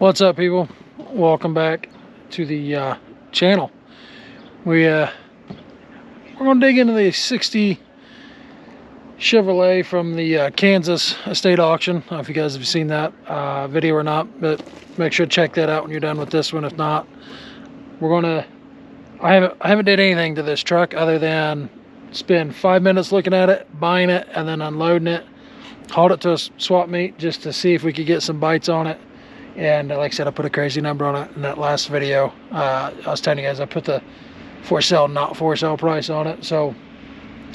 What's up, people? Welcome back to the channel. We're gonna dig into the 60 Chevrolet from the Kansas estate auction. I don't know if you guys have seen that video or not, but make sure to check that out when you're done with this one. If not, I haven't did anything to this truck other than spend 5 minutes looking at it, buying it, and then unloading it. Hauled it to a swap meet just to see if we could get some bites on it. And like I said, I put a crazy number on it in that last video. I was telling you guys I put the for sale, not for sale price on it. So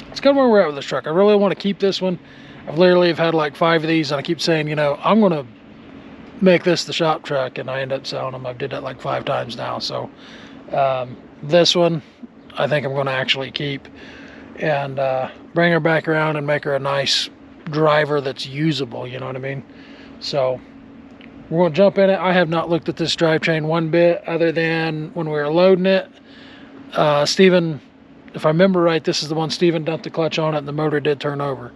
it's kind of where we're at with this truck. I really want to keep this one. I've literally had like 5 of these, and I keep saying, you know, I'm going to make this the shop truck, and I end up selling them. I've did that like 5 times now. So this one, I think I'm going to actually keep and bring her back around and make her a nice driver that's usable. You know what I mean? So we're going to jump in it. I have not looked at this drivetrain one bit other than when we were loading it. Steven, if I remember right, this is the one Steven dumped the clutch on it and the motor did turn over.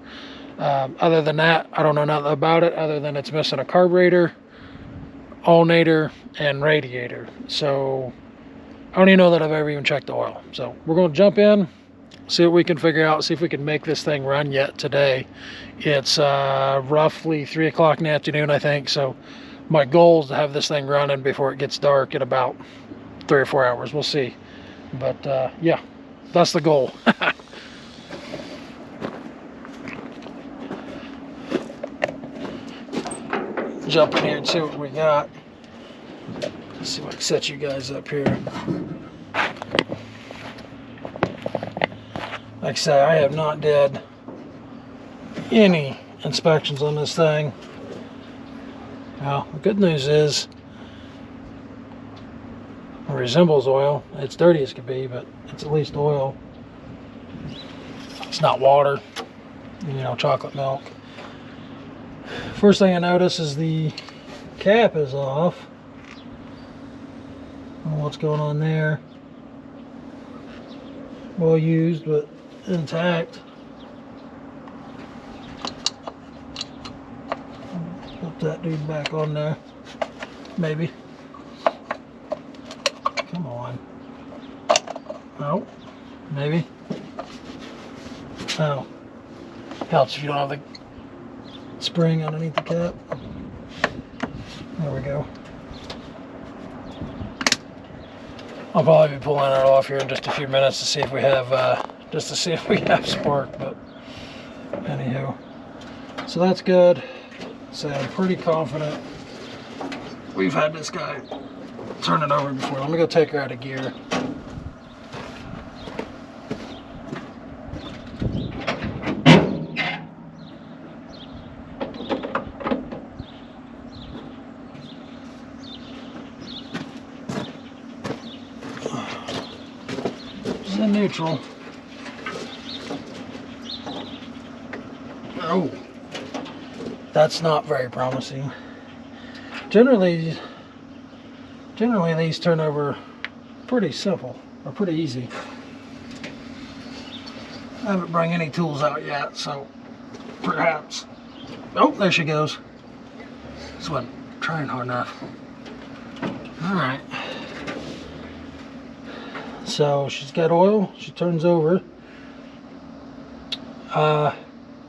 Other than that, I don't know nothing about it other than it's missing a carburetor, alternator, and radiator. So I don't even know that I've ever even checked the oil. So we're going to jump in, see what we can figure out, see if we can make this thing run yet today. It's roughly 3 o'clock in the afternoon, I think. So my goal is to have this thing running before it gets dark in about 3 or 4 hours. We'll see. But yeah, that's the goal. Jump in here and see what we got. Let's see if I can set you guys up here. Like I say, I have not did any inspections on this thing. Well, the good news is it resembles oil. It's dirty as could be, but it's at least oil. It's not water, you know, chocolate milk. First thing I notice is the cap is off. I don't know what's going on there. Well used, but intact. Put that dude back on there. Maybe. Come on. Oh, maybe. Oh. Helps if you don't have the spring underneath the cap. There we go. I'll probably be pulling it off here in just a few minutes to see if we have spark, but anyhow. So that's good. So I'm pretty confident we've had this guy turn it over before. Let me go take her out of gear. She's in neutral. Oh, that's not very promising. Generally these turn over pretty simple or pretty easy. I haven't brought any tools out yet, so perhaps. Oh, there she goes. This wasn't trying hard enough. All right. So she's got oil. She turns over.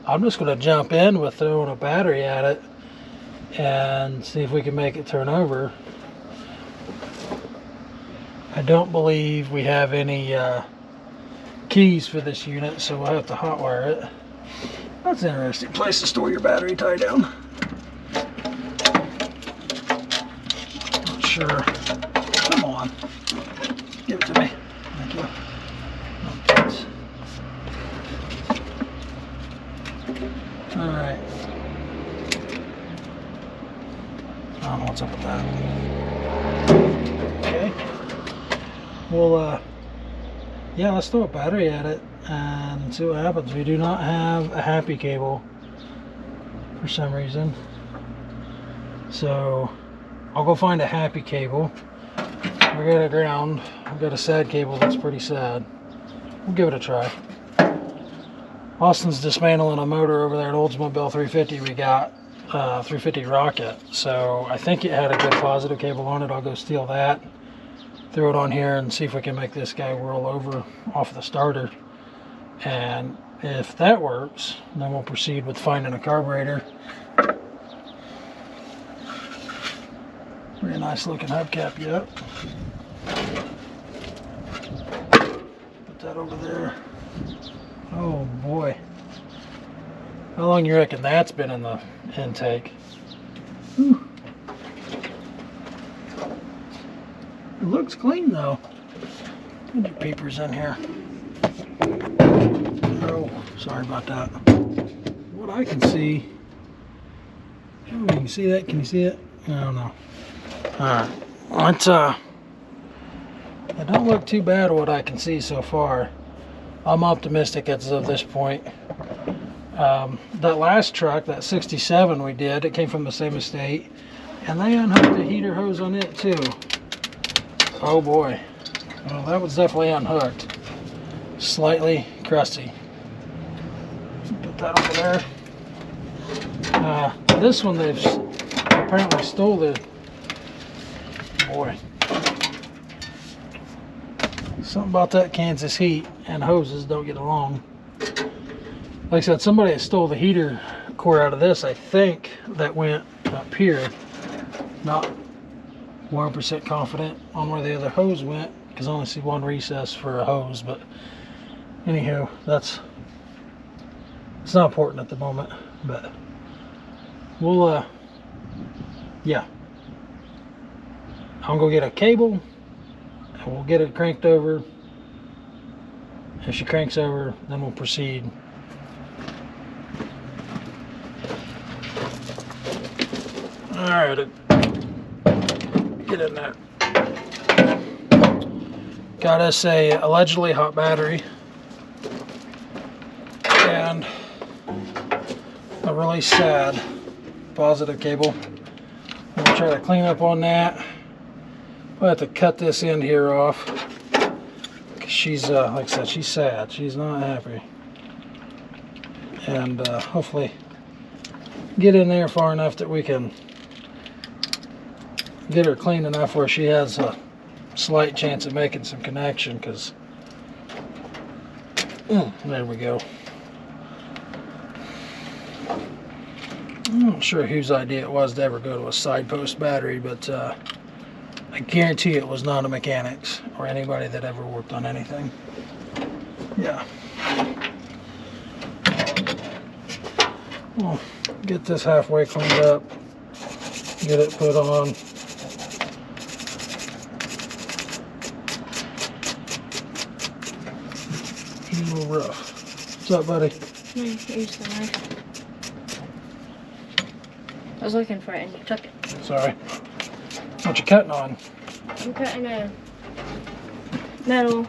I'm just going to jump in with throwing a battery at it and see if we can make it turn over. I don't believe we have any keys for this unit, so we'll have to hotwire it. That's an interesting place to store your battery tie down. Not sure. Come on. Give it to me. Thank you. Alright. I don't know what's up with that. Okay. Well, yeah, let's throw a battery at it and see what happens. We do not have a happy cable for some reason. So, I'll go find a happy cable. We got a ground. We've got a sad cable that's pretty sad. We'll give it a try. Austin's dismantling a motor over there at Oldsmobile 350 we got 350 rocket. So I think it had a good positive cable on it. I'll go steal that, throw it on here, and see if we can make this guy whirl over off the starter. And if that works, then we'll proceed with finding a carburetor. Pretty nice looking hubcap, yep. Put that over there. Oh boy. How long you reckon that's been in the intake? Whew. It looks clean though. Put your peepers in here. Oh, sorry about that. What I can see, oh, you can see that? Can you see it? I don't know. Alright, let's it don't look too bad what I can see so far. I'm optimistic as of this point. That last truck, that 67 we did, it came from the same estate, and they unhooked the heater hose on it too. Oh boy. Well, that was definitely unhooked. Slightly crusty. Put that over there. This one they've apparently stole the... Boy. Something about that Kansas heat and hoses don't get along. Like I said, somebody had stole the heater core out of this, I think, that went up here. Not 100% confident on where the other hose went, because I only see one recess for a hose, but anywho, it's not important at the moment, but we'll, yeah. I'm gonna go get a cable, and we'll get it cranked over. If she cranks over, then we'll proceed. Alright, get in there. Got us a allegedly hot battery and a really sad positive cable. I'm gonna try to clean up on that. I'll have to cut this end here off. She's, like I said, she's sad. She's not happy. And hopefully get in there far enough that we can get her clean enough where she has a slight chance of making some connection, because there we go. I'm not sure whose idea it was to ever go to a side post battery, but I guarantee it was not a mechanic's or anybody that ever worked on anything. Yeah. We'll get this halfway cleaned up, get it put on. A little rough. What's up, buddy? Here's the knife. I was looking for it and you took it. Sorry. What you cutting on? I'm cutting a metal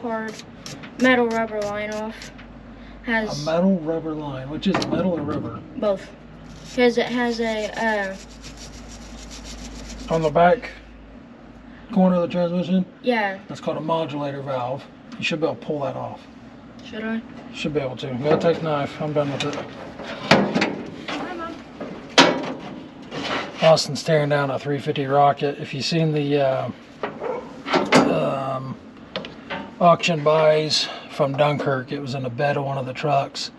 rubber line off. A metal rubber line. Which is metal or rubber? Both. Because it has a on the back corner of the transmission? Yeah. That's called a modulator valve. You should be able to pull that off. Should I? Should be able to. Go take the knife. I'm done with it. Hi, Mom. Austin's tearing down a 350 rocket. If you've seen the auction buys from Dunkirk, it was in the bed of one of the trucks,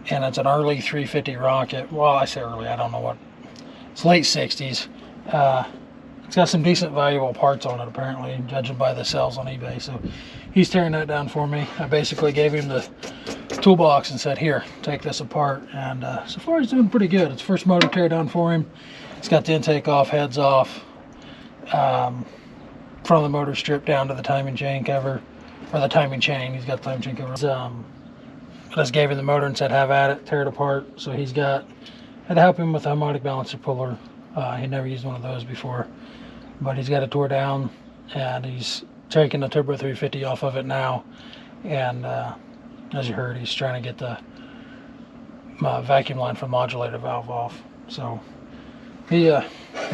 and it's an early 350 rocket. Well, I say early, I don't know what. It's late 60s. It's got some decent valuable parts on it, apparently, judging by the sales on eBay. So he's tearing that down for me. I basically gave him the toolbox and said, here, take this apart. And so far he's doing pretty good. It's first motor tear down for him. It's got the intake off, heads off, from the motor strip down to the timing chain cover, or the timing chain. He's got the timing chain cover. I just gave him the motor and said, have at it, tear it apart. So he's got, had to help him with a harmonic balancer puller. He never used one of those before, but he's got it tore down, and he's taking the Turbo 350 off of it now. And as you heard, he's trying to get the vacuum line from modulator valve off. So he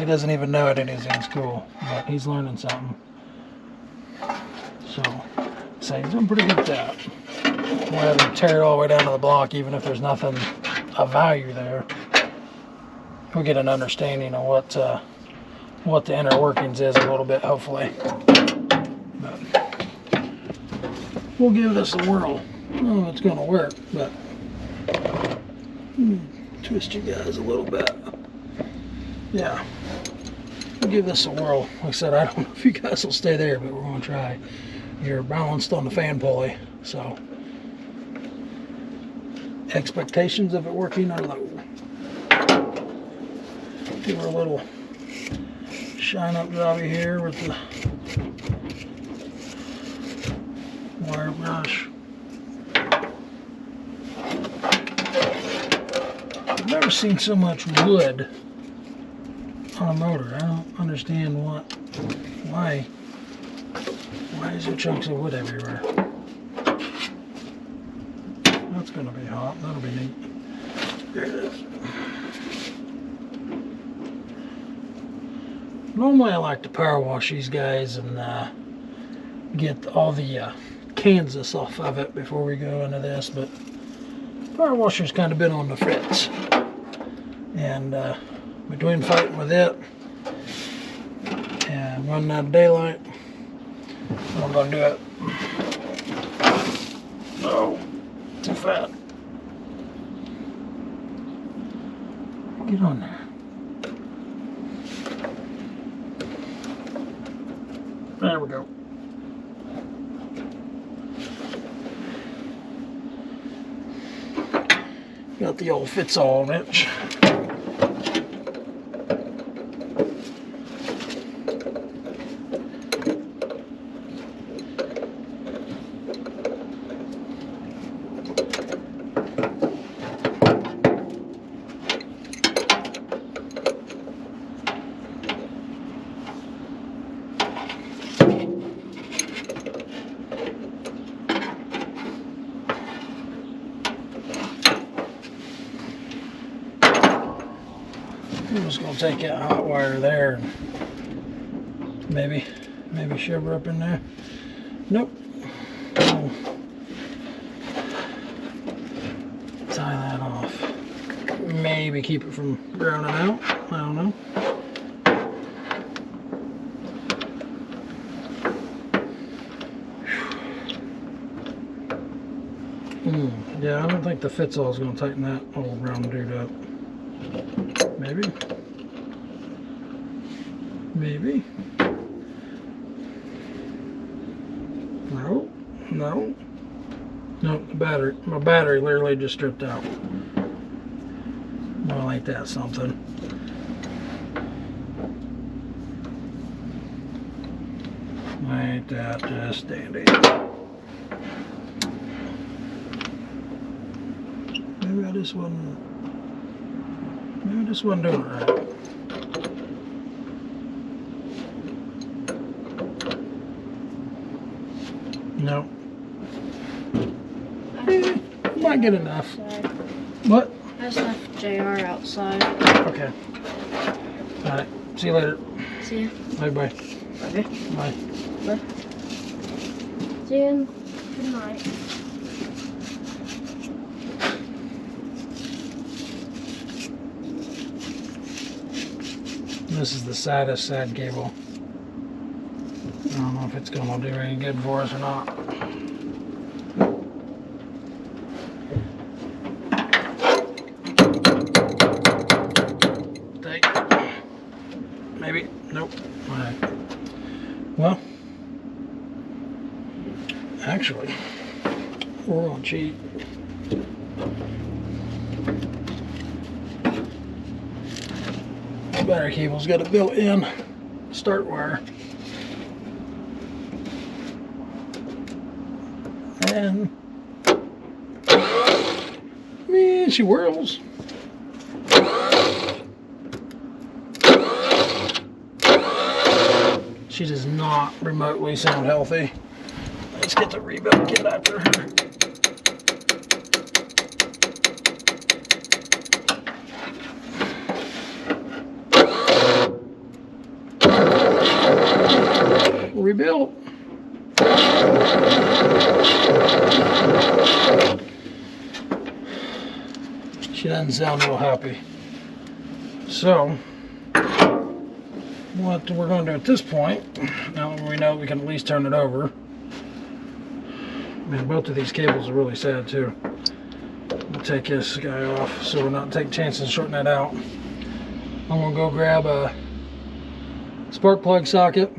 doesn't even know it, and he's in school, but he's learning something. So he's doing pretty good at that. We'll have him tear it all the way down to the block, even if there's nothing of value there. we'll get an understanding of what the inner workings is a little bit, hopefully. But we'll give this a whirl. I don't know if it's going to work, but twist you guys a little bit. Yeah, we'll give this a whirl. Like I said, I don't know if you guys will stay there, but we're going to try. You're balanced on the fan pulley, so expectations of it working are low. Give her a little shine up jobby here with the wire brush. I've never seen so much wood on a motor. I don't understand why is there chunks of wood everywhere? That's gonna be hot. That'll be neat. There it is. Normally I like to power wash these guys and get all the Kansas off of it before we go into this, but power washer's kind of been on the fritz. And between fighting with it and running out of daylight, I'm going to do it. Oh, too fat. Get on there. There we go. Got the old fits-all wrench. I'm just gonna take that hot wire there and maybe shove her up in there. Nope. Oh. Tie that off. Maybe keep it from browning out. I don't know. Yeah, I don't think the fits-all is going to tighten that old round dude up. Maybe. Maybe. No. No. No, the battery. My battery literally just stripped out. Well, ain't that something? Ain't that just dandy? Maybe I just wasn't doing it right. No. Might get enough. What? I just left JR outside. Okay. Alright. See you later. See ya. Bye bye. Okay. Bye. Bye. See you. Good night. This is the saddest sad cable. I don't know if it's gonna do any good for us or not. Take. Maybe. Nope. Alright. Well, actually, we're gonna cheat. The battery cable's got a built-in start wire. And man, she whirls. She does not remotely sound healthy. Let's get the rebuild kit after her. Rebuilt. She doesn't sound real happy. So, what we're going to do at this point, now that we know we can at least turn it over. Man, both of these cables are really sad too. I'll take this guy off so we're not taking chances of shorting that out. I'm going to go grab a spark plug socket,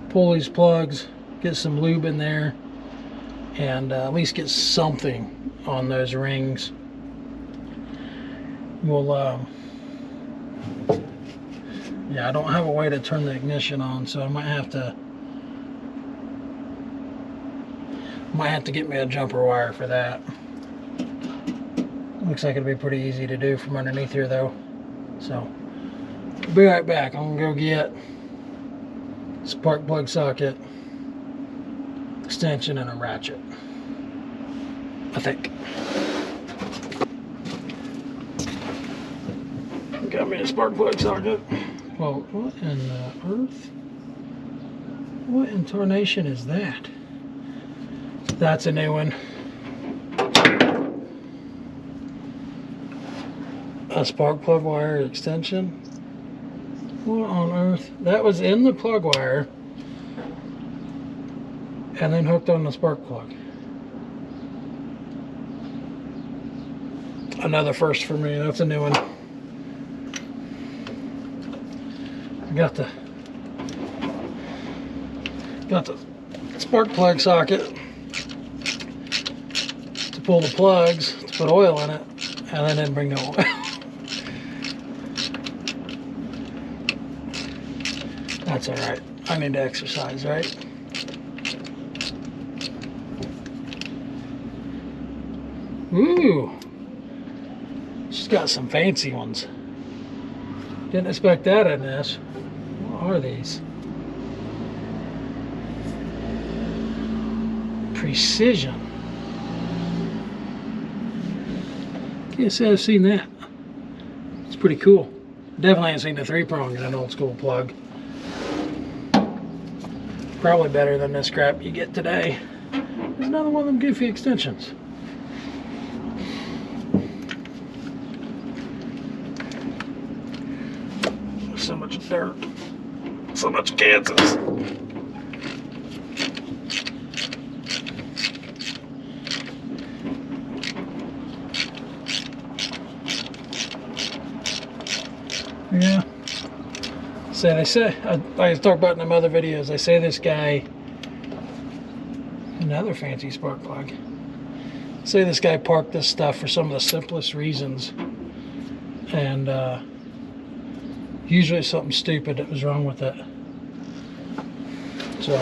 pull these plugs, get some lube in there, and at least get something on those rings. We'll yeah, I don't have a way to turn the ignition on, so I might have to get me a jumper wire for that. Looks like it'll be pretty easy to do from underneath here though. So I'll be right back. I'm gonna go get spark plug socket, extension, and a ratchet, I think. Got me a spark plug socket. Well, what in the earth? What in tarnation is that? That's a new one. A spark plug wire extension. What on earth? That was in the plug wire and then hooked on the spark plug. Another first for me. That's a new one. Got the spark plug socket to pull the plugs to put oil in it, and then didn't bring no oil. That's all right. I need to exercise, right? Ooh, she's got some fancy ones. Didn't expect that in this. What are these? Precision. Can't say I've seen that. It's pretty cool. Definitely ain't seen the 3-prong in an old school plug. Probably better than this crap you get today. There's another one of them goofy extensions. So much dirt. So much Kansas. Yeah. So they say, I talked about in my other videos, they say this guy, another fancy spark plug, say this guy parked this stuff for some of the simplest reasons, and usually something stupid that was wrong with it. So,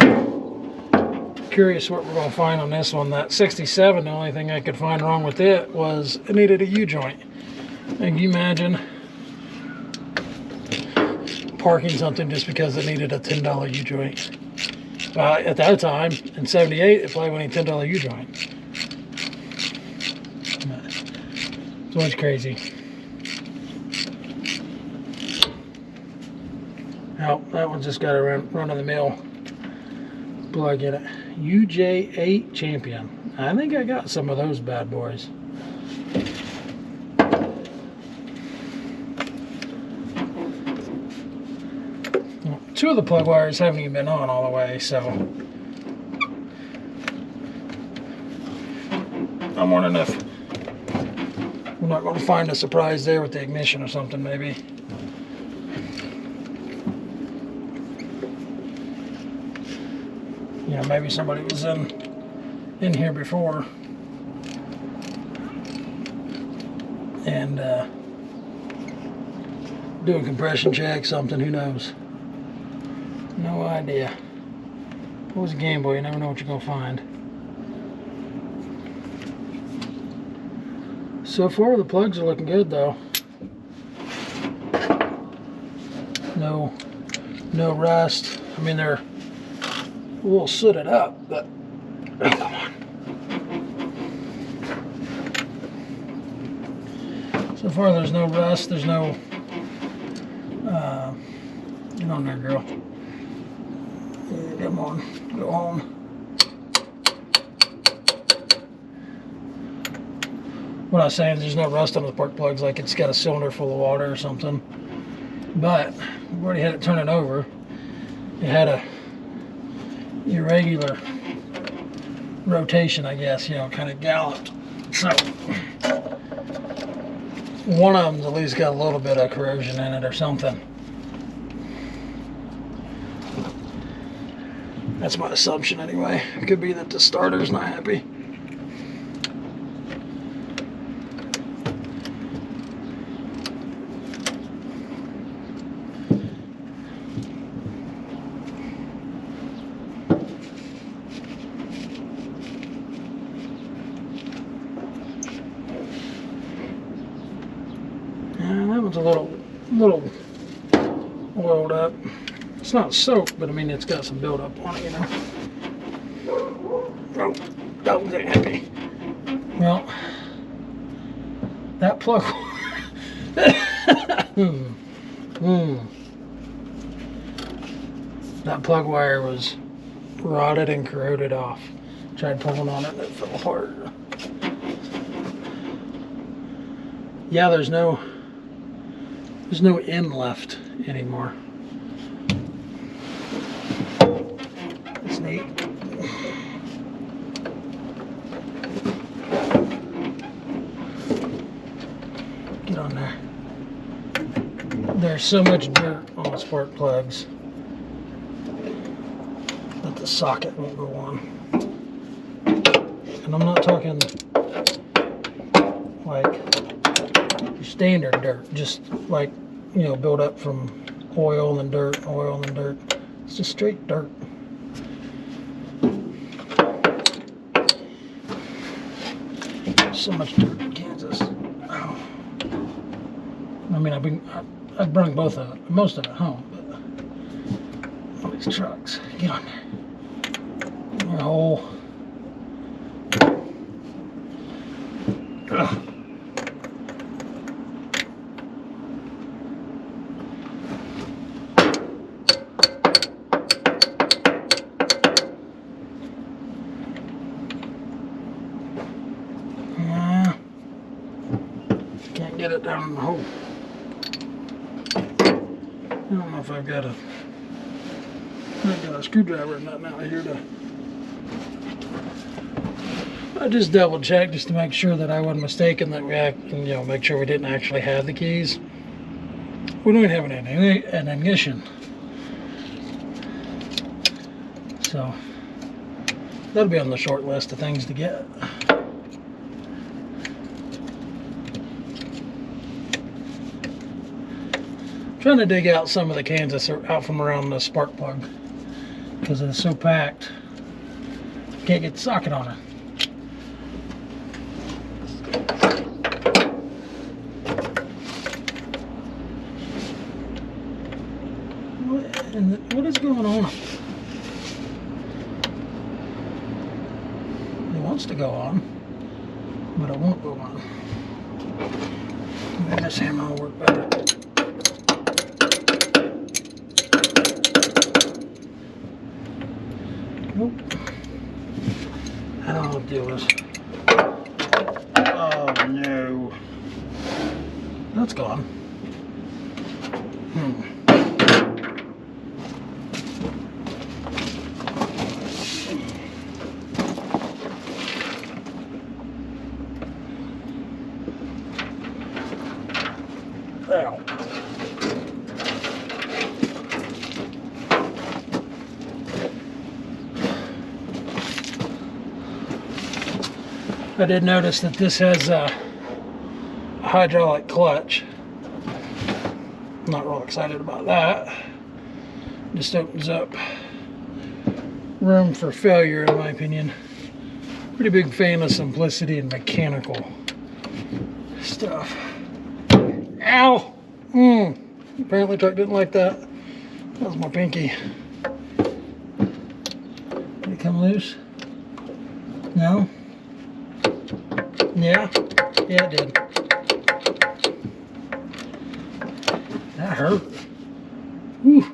curious what we're going to find on this one. That 67, the only thing I could find wrong with it was it needed a U-joint. Can you imagine parking something just because it needed a $10 U-joint? At that time, in 78, it probably went a $10 U-joint. It's always crazy. Oh, that one's just got a run-of-the-mill plug in it. UJ8 Champion. I think I got some of those bad boys. Well, 2 of the plug wires haven't even been on all the way, so I'm wondering if we're not going to find a surprise there with the ignition or something, maybe. You know, maybe somebody was in here before and doing compression check, something, who knows? No idea. Always a game, boy, you never know what you're gonna find. So far the plugs are looking good though. No rust. I mean, they're a little sooted up, but oh, come on. So far there's no rust, there's no get on there, girl. Yeah, come on, go home. what I was saying is there's no rust on the spark plugs, like it's got a cylinder full of water or something. But we've already had it turning over. It had a irregular rotation, I guess, you know, kind of galloped. So one of them's at least got a little bit of corrosion in it or something. That's my assumption anyway. It could be that the starter's not happy. That one's a little oiled up. It's not soaked, but I mean it's got some buildup on it, you know. Oh, that one's ain't happy. Well, that plug. That plug wire was rotted and corroded off. Tried pulling on it and it fell apart. Yeah, there's no end left anymore. That's neat. Get on there. There's so much dirt on the spark plugs that the socket won't go on. And I'm not talking like your standard dirt, just like, you know, build up from oil and dirt, oil and dirt. It's just straight dirt. So much dirt in Kansas. Oh. I mean, I've brought most of it home, but all these trucks. Get on there. Your hole. Ugh. Can't get it down in the hole. I don't know if I've got a screwdriver or nothing out here to. I just double checked just to make sure that I wasn't mistaken, that make sure we didn't actually have the keys. We don't have an ignition, so that'll be on the short list of things to get. Trying to dig out some of the Kansas out from around the spark plug because it's so packed. Can't get the socket on it. What is going on? It wants to go on, but it won't go on. Maybe this hammer will work better. Nope. I don't know what the deal is. Oh no. That's gone. Ow. I did notice that this has a hydraulic clutch. I'm not real excited about that. Just opens up room for failure, in my opinion. Pretty big fan of simplicity and mechanical stuff. Ow! Apparently truck didn't like that. That was my pinky. Did it come loose? No? Yeah? Yeah, it did. That hurt. Whew.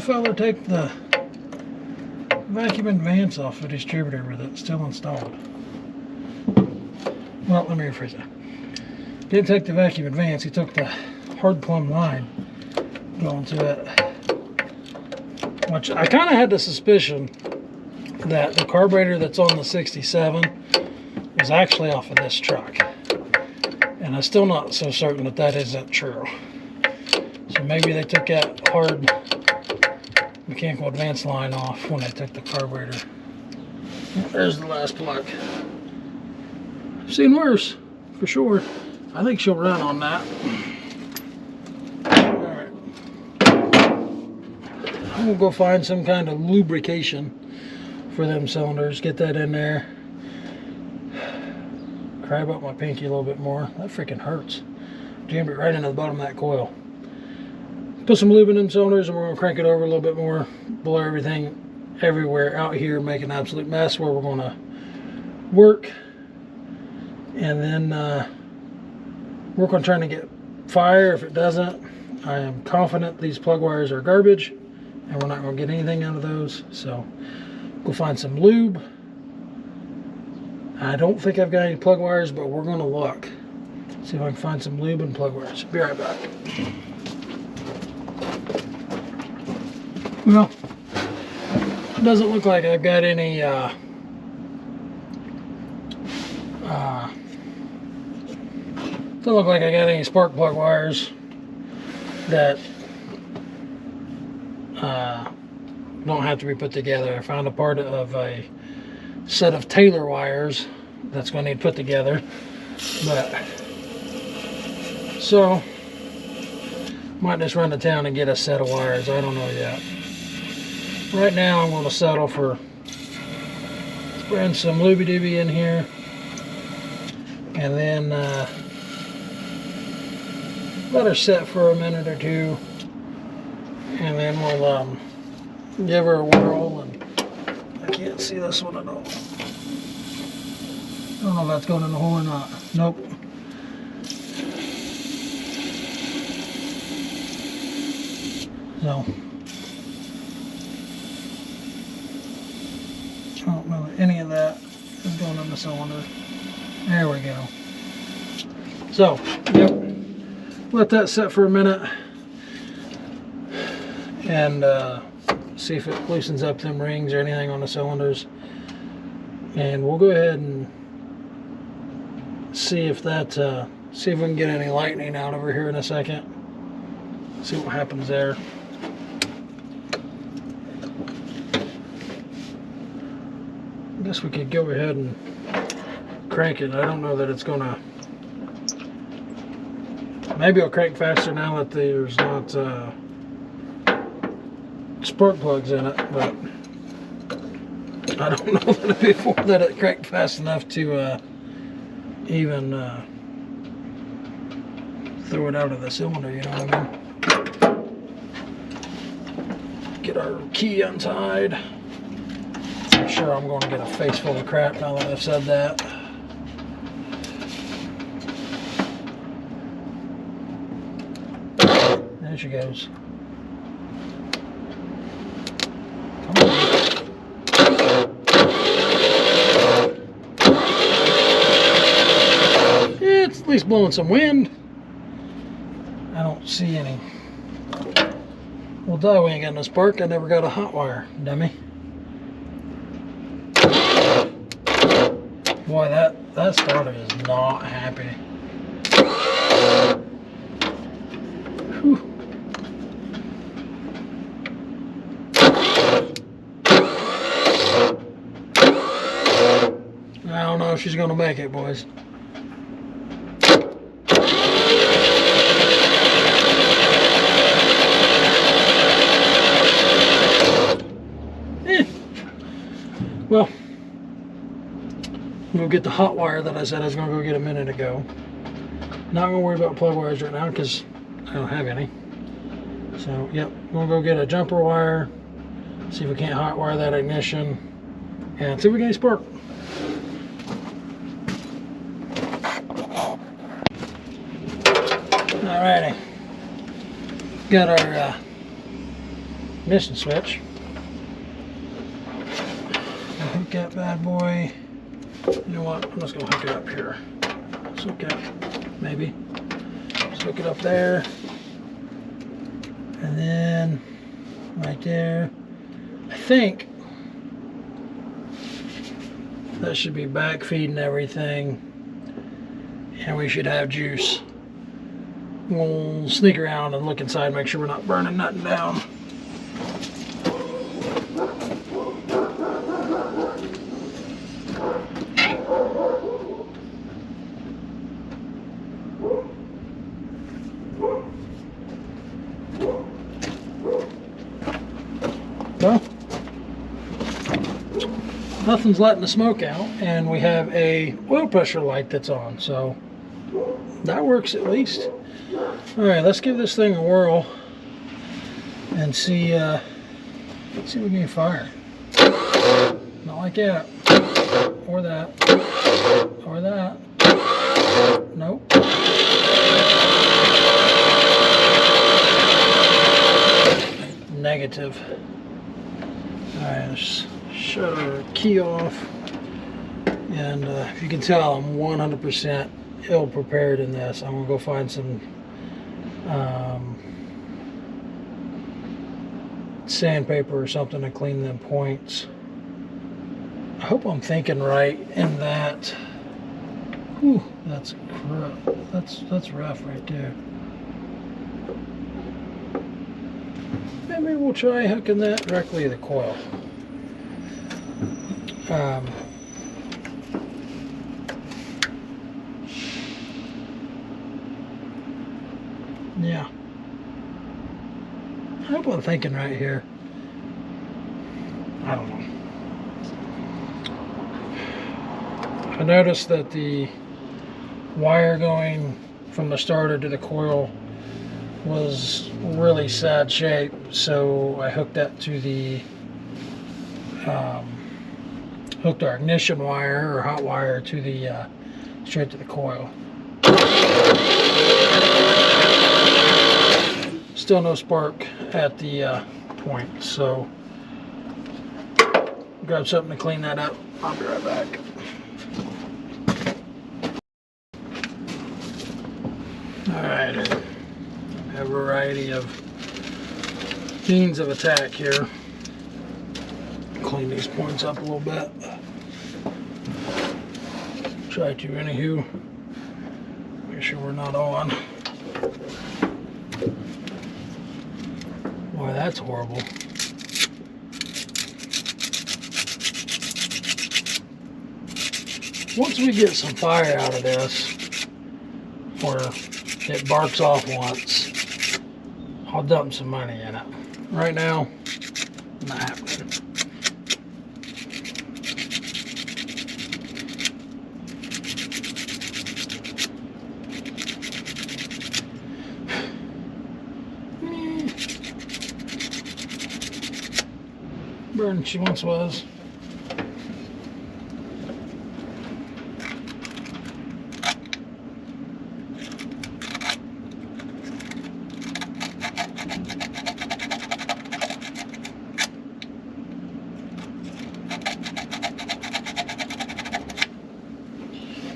fella take the vacuum and vents off the distributor with it still installed? Well, let me rephrase that. Didn't take the vacuum and vents, he took the hard plumb line going to it. Which I kind of had the suspicion that the carburetor that's on the 67 is actually off of this truck. And I'm still not so certain that that isn't true. So maybe they took that hard mechanical advance line off when they took the carburetor. There's the last plug. I've seen worse, for sure. I think she'll run on that. Alright. I'm gonna go find some kind of lubrication for them cylinders. Get that in there. Crab up my pinky a little bit more. That freaking hurts. Jammed it right into the bottom of that coil. Put some lube in them cylinders and we're going to crank it over a little bit more. Blow everything everywhere out here. Make an absolute mess where we're going to work. And then work on trying to get fire. If it doesn't, I am confident these plug wires are garbage. And we're not going to get anything out of those. So go find some lube. I don't think I've got any plug wires, but we're going to look. See if I can find some lube and plug wires. Be right back. Well, it doesn't look like I've got any doesn't look like I got any spark plug wires that don't have to be put together. I found a part of a set of Taylor wires that's going to need put together, but so might just run to town and get a set of wires. I don't know yet. Right now I'm going to settle for spraying some looby dooby in here, and then let her set for a minute or two, and then we'll give her a whirl. And I can't see this one at all. I don't know if that's going in the hole or not. Nope. So I don't know that any of that is going in the cylinder. There we go. So, yep. Let that set for a minute and see if it loosens up them rings or anything on the cylinders. And we'll go ahead and see if that see if we can get any lightning out over here in a second. See what happens there. I guess we could go ahead and crank it. I don't know that it's gonna. Maybe it'll crank faster now that there's not spark plugs in it, but I don't know that before that it cranked fast enough to even throw it out of the cylinder, you know what I mean? Get our key untied. I'm sure I'm going to get a face full of crap now that I've said that. There she goes. Come on. It's at least blowing some wind. I don't see any. Well, duh, we ain't got no spark. I never got a hot wire, dummy. Boy, that starter is not happy. Whew. I don't know if she's gonna make it, boys. Well, we'll get the hot wire that I said I was going to go get a minute ago. Not going to worry about plug wires right now because I don't have any. So, yep, we'll go get a jumper wire, see if we can't hot wire that ignition, and see if we get any spark. Alrighty. Got our ignition switch. I'll hook that bad boy. You know what? I'm just gonna hook it up here. Let's hook it up, maybe. Just hook it up there. And then right there. I think that should be back feeding everything. And we should have juice. We'll sneak around and look inside, make sure we're not burning nothing down. Well, nothing's letting the smoke out, and we have a oil pressure light that's on, so that works at least. All right, let's give this thing a whirl and see if we can get fire. Not like that, or that, or that. Nope. Negative. All right, let's shut our key off. And if you can tell, I'm 100% ill prepared in this. I'm gonna go find some sandpaper or something to clean them points. I hope I'm thinking right in that. Whew, that's rough right there. Maybe we'll try hooking that directly to the coil. Yeah. I hope I'm thinking right here. I don't know. I noticed that the wire going from the starter to the coil was really sad shape, so I hooked that to the hooked our ignition wire or hot wire to the straight to the coil. Still no spark at the point, so grab something to clean that up. I'll be right back. Alright, I have a variety of means of attack here. Clean these points up a little bit. Try to, anywho. Make sure we're not on. Boy, that's horrible. Once we get some fire out of this, or it barks off once, I'll dump some money in it. Right now, not happening. Burn she once was.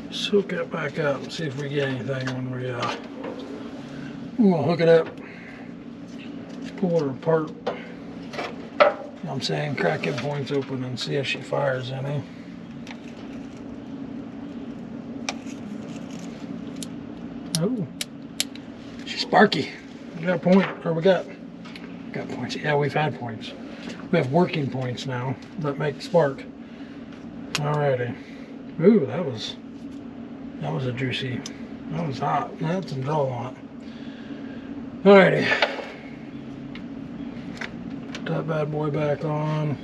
Let's hook that back up and see if we get anything when we'll hook it up, pull her apart. I'm saying crack them points open and see if she fires any. Oh, she's sparky. We got a point, or we got points. Yeah, we've had points. We have working points now that make spark. Alrighty. Ooh, that was a juicy. That was hot. That's some draw on it. Alrighty. That bad boy back on.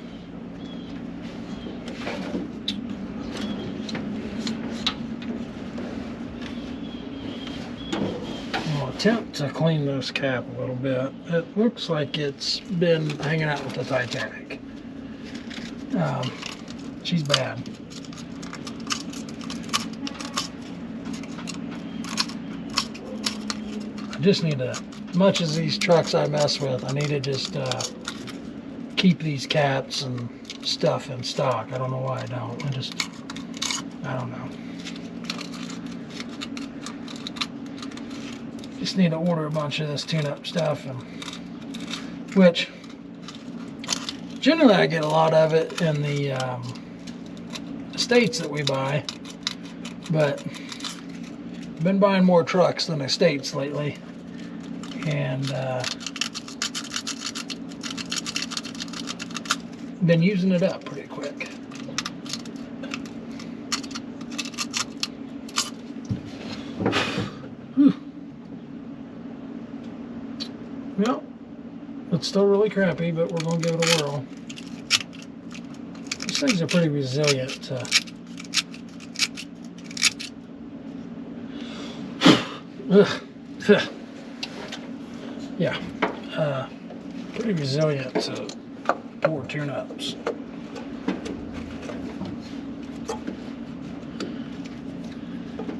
I'll attempt to clean this cap a little bit. It looks like it's been hanging out with the Titanic. She's bad. I just need to, much as these trucks I mess with, I need to just keep these cats and stuff in stock. I don't know why I don't. I don't know. Just need to order a bunch of this tune-up stuff, and which generally I get a lot of it in the estates that we buy, but I've been buying more trucks than estates lately, and been using it up pretty quick. Well, it's still really crappy, but we're going to give it a whirl. These things are pretty resilient. Yeah, pretty resilient to poor tune-ups.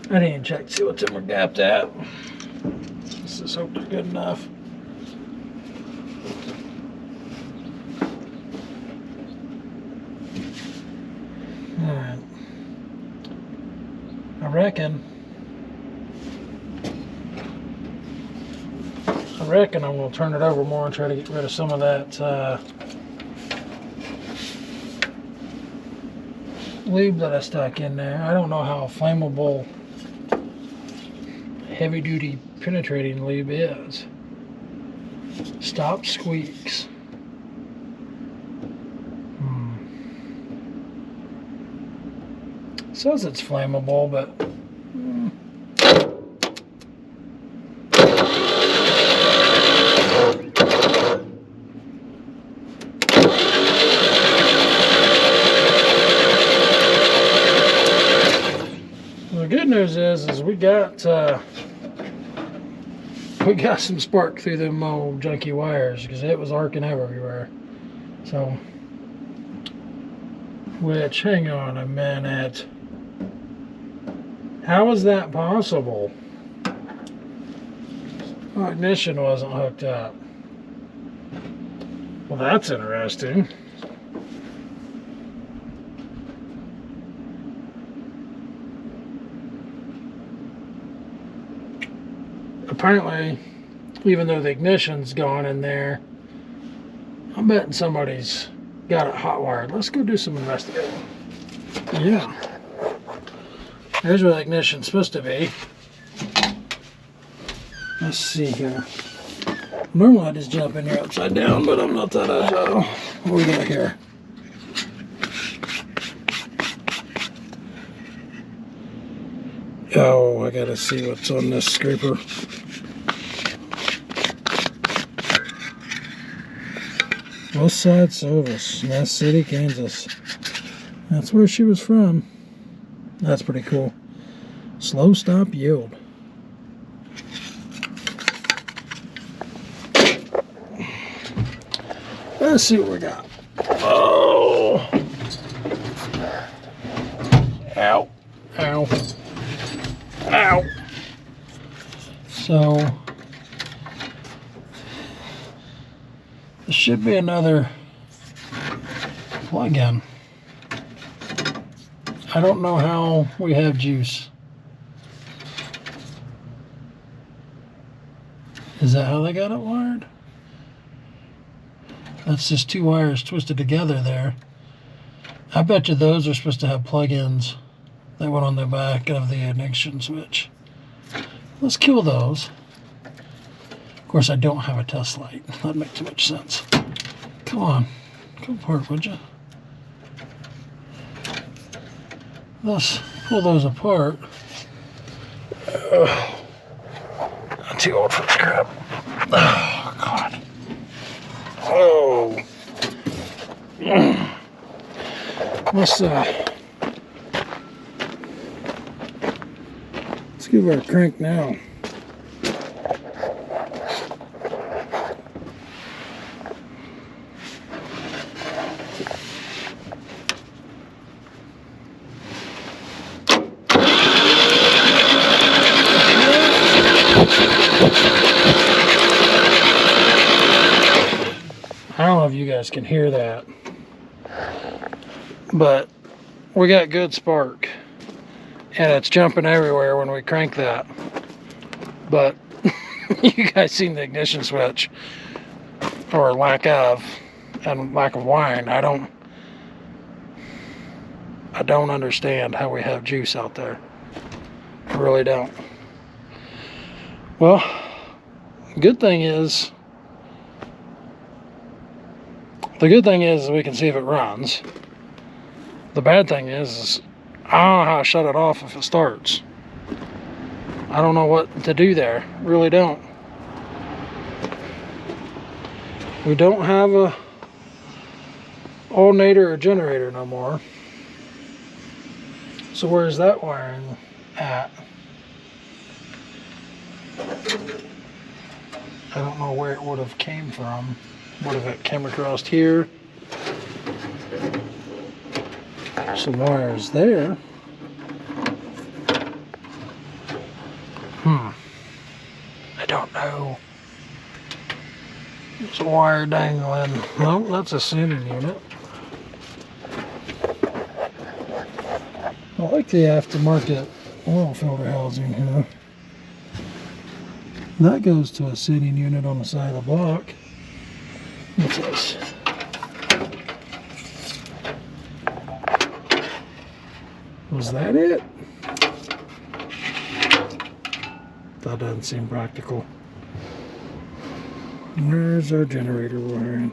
I didn't even check to see what them were gapped at. Let's just hope they're good enough. Alright. I reckon I'm going to turn it over more and try to get rid of some of that lube that I stuck in there. I don't know how flammable heavy duty penetrating lube is. Stop squeaks. It says it's flammable, but the good news is we got some spark through them old junky wires, because it was arcing everywhere. So, which, hang on a minute. How is that possible? Oh, ignition wasn't hooked up. Well, that's interesting. Apparently, even though the ignition's gone in there, I'm betting somebody's got it hot wired. Let's go do some investigating. Yeah. There's where the ignition's supposed to be. Let's see here. Normally I just jump in here upside down, but I'm not that agile. What we got here? Oh, I gotta see what's on this scraper. West Side Service, West City, Kansas. That's where she was from. That's pretty cool. Slow stop yield. Let's see what we got. Oh. Ow. Ow. Ow. So, there should be another plug-in. I don't know how we have juice. Is that how they got it wired? That's just two wires twisted together there. I bet you those are supposed to have plug-ins that went on the back of the ignition switch. Let's kill those. Of course, I don't have a test light. That makes too much sense. Come on. Come apart, would you? Let's pull those apart. I'm too old for this crap. Oh, God. Oh. Let's give her a crank now. you guys can hear that. But we got good spark. And it's jumping everywhere when we crank that. But you guys seen the ignition switch. Or lack of. And lack of wiring. I don't understand how we have juice out there. I really don't. Well, good thing is we can see if it runs. The bad thing is I don't know how to shut it off if it starts. I don't know what to do there. Really don't. We don't have a alternator or generator no more. So where's that wiring at? I don't know where it would have came from. What if it came across here? Some wires there. I don't know. There's a wire dangling. No, that's a sending unit. I like the aftermarket oil filter housing here. That goes to a sitting unit on the side of the block. What's this? Was that it? That doesn't seem practical. Where's our generator wiring?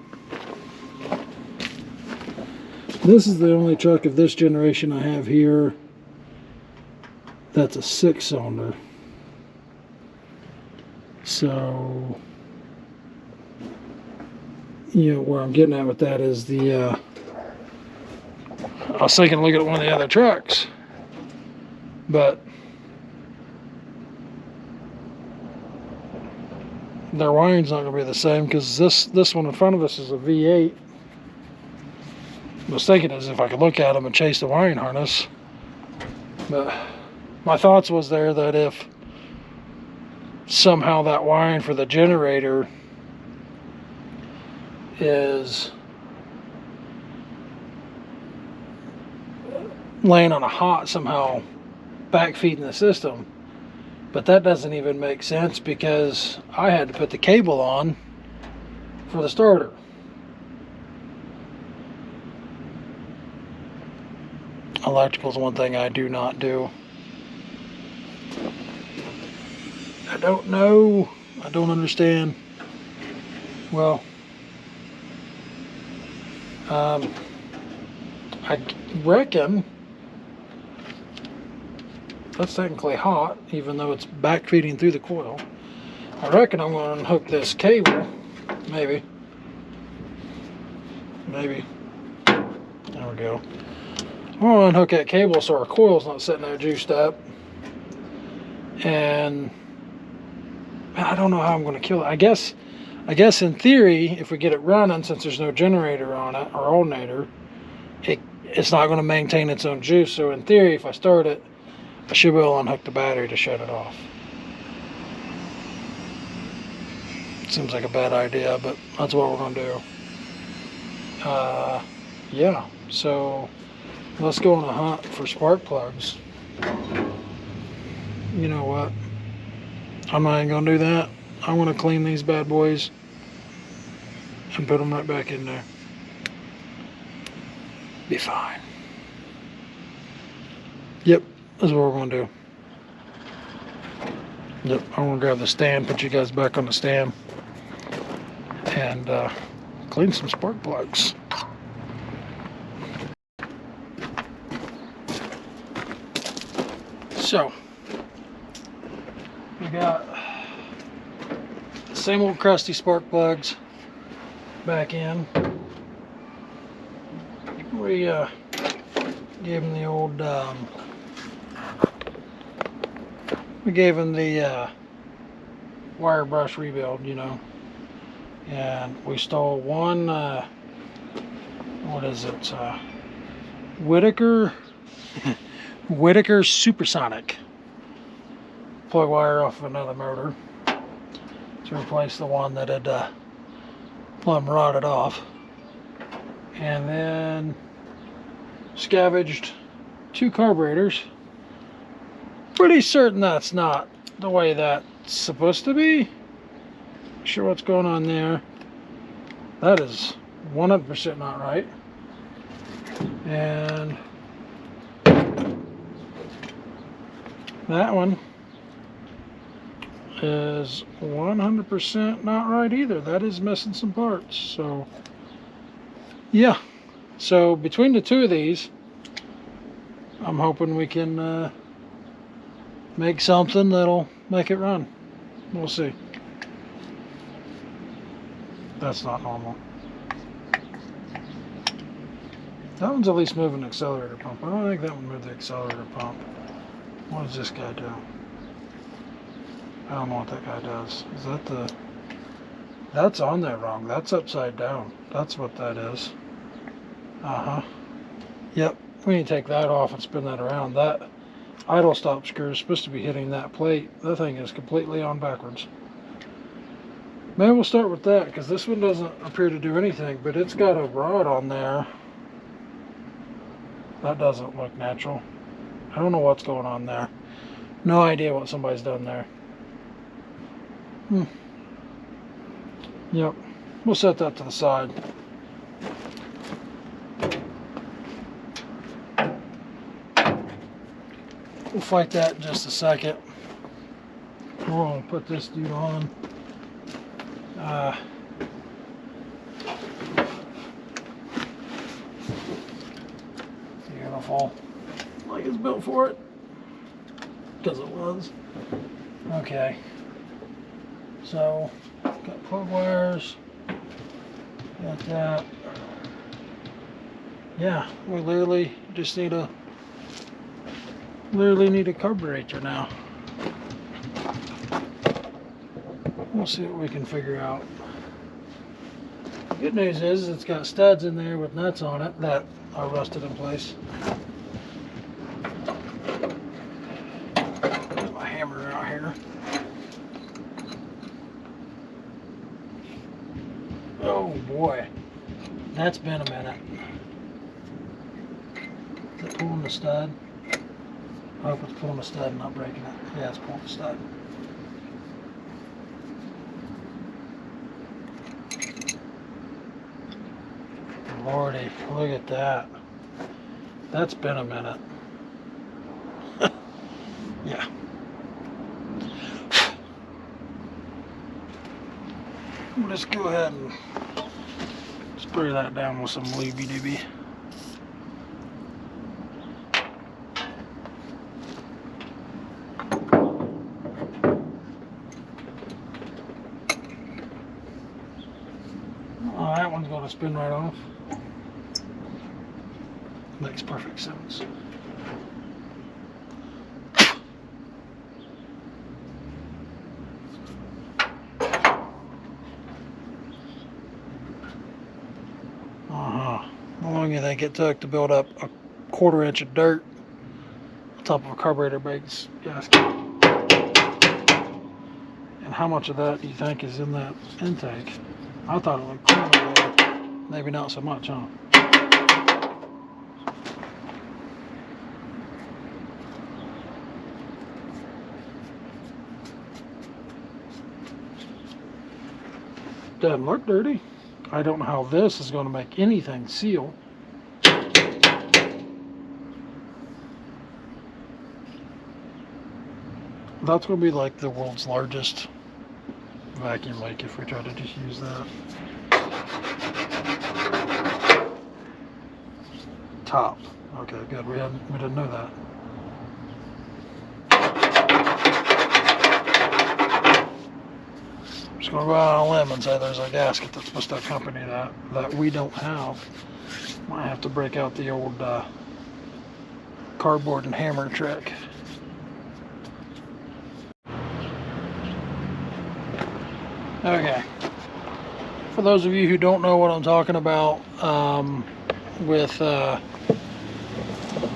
This is the only truck of this generation I have here that's a 6-cylinder. So, you know, where I'm getting at with that is the, I was thinking look at one of the other trucks, but their wiring's not going to be the same because this one in front of us is a V8. I was thinking as if I could look at them and chase the wiring harness, but my thoughts was there that if somehow that wiring for the generator is laying on a hot somehow backfeeding the system, but that doesn't even make sense because I had to put the cable on for the starter. Electrical is one thing I do not do. I don't know. I don't understand. Well, I reckon that's technically hot, even though it's back feeding through the coil. I reckon I'm going to unhook this cable. Maybe. There we go. I'm going to unhook that cable so our coil's not sitting there juiced up. And I don't know how I'm going to kill it. I guess in theory, if we get it running, since there's no generator on it or alternator, it's not going to maintain its own juice. So in theory, if I start it, I should be able to unhook the battery to shut it off. Seems like a bad idea, but that's what we're going to do. Yeah, so let's go on a hunt for spark plugs. You know what? I'm not even going to do that. I'm going to clean these bad boys and put them right back in there. Be fine. Yep, that's what we're going to do. Yep, I'm going to grab the stand, put you guys back on the stand, and clean some spark plugs. So, we got the same old crusty spark plugs back in. We gave them the old, we gave them the wire brush rebuild, you know, and we stole one, what is it, Whitaker Supersonic plug wire off of another motor to replace the one that had plumb rotted off. and then scavenged 2 carburetors. Pretty certain that's not the way that's supposed to be. Not sure what's going on there. That is 100% not right. And that one is 100% not right either. That is missing some parts. So yeah, so between the 2 of these, I'm hoping we can make something that'll make it run. We'll see. That's not normal. That one's at least moving the accelerator pump. I don't think that one moved the accelerator pump. What does this guy do? I don't know what that guy does. Is that the... That's on there wrong. That's upside down. That's what that is. Uh-huh. Yep. We need to take that off and spin that around. That idle stop screw is supposed to be hitting that plate. That thing is completely on backwards. Maybe we'll start with that, because this one doesn't appear to do anything, but it's got a rod on there. That doesn't look natural. I don't know what's going on there. No idea what somebody's done there. Yep. We'll set that to the side. We'll fight that in just a second. We're going to put this dude on. Beautiful. Like it's built for it. Because it was. Okay. So, got plug wires. Got that. Yeah, we literally just need a carburetor now. We'll see what we can figure out. Good news is it's got studs in there with nuts on it that are rusted in place. Got my hammer out here. Oh boy, that's been a minute. Is it pulling the stud? I hope it's pulling the stud and not breaking it. Yeah, it's pulling the stud. Lordy, look at that. That's been a minute. Yeah. We'll just go ahead and spray that down with some looby dooby. Oh, that one's going to spin right off. Makes perfect sense. How long do you think it took to build up a 1/4 inch of dirt on top of a carburetor base gasket? And how much of that do you think is in that intake? I thought it looked cool there. Maybe not so much, huh? Doesn't look dirty. I don't know how this is going to make anything seal. That's going to be like the world's largest vacuum leak if we try to just use that. Top. Okay, good. We didn't know that. I'm just going to go out on a limb and say there's a gasket that's supposed to accompany that we don't have. Might have to break out the old cardboard and hammer trick. Okay. For those of you who don't know what I'm talking about with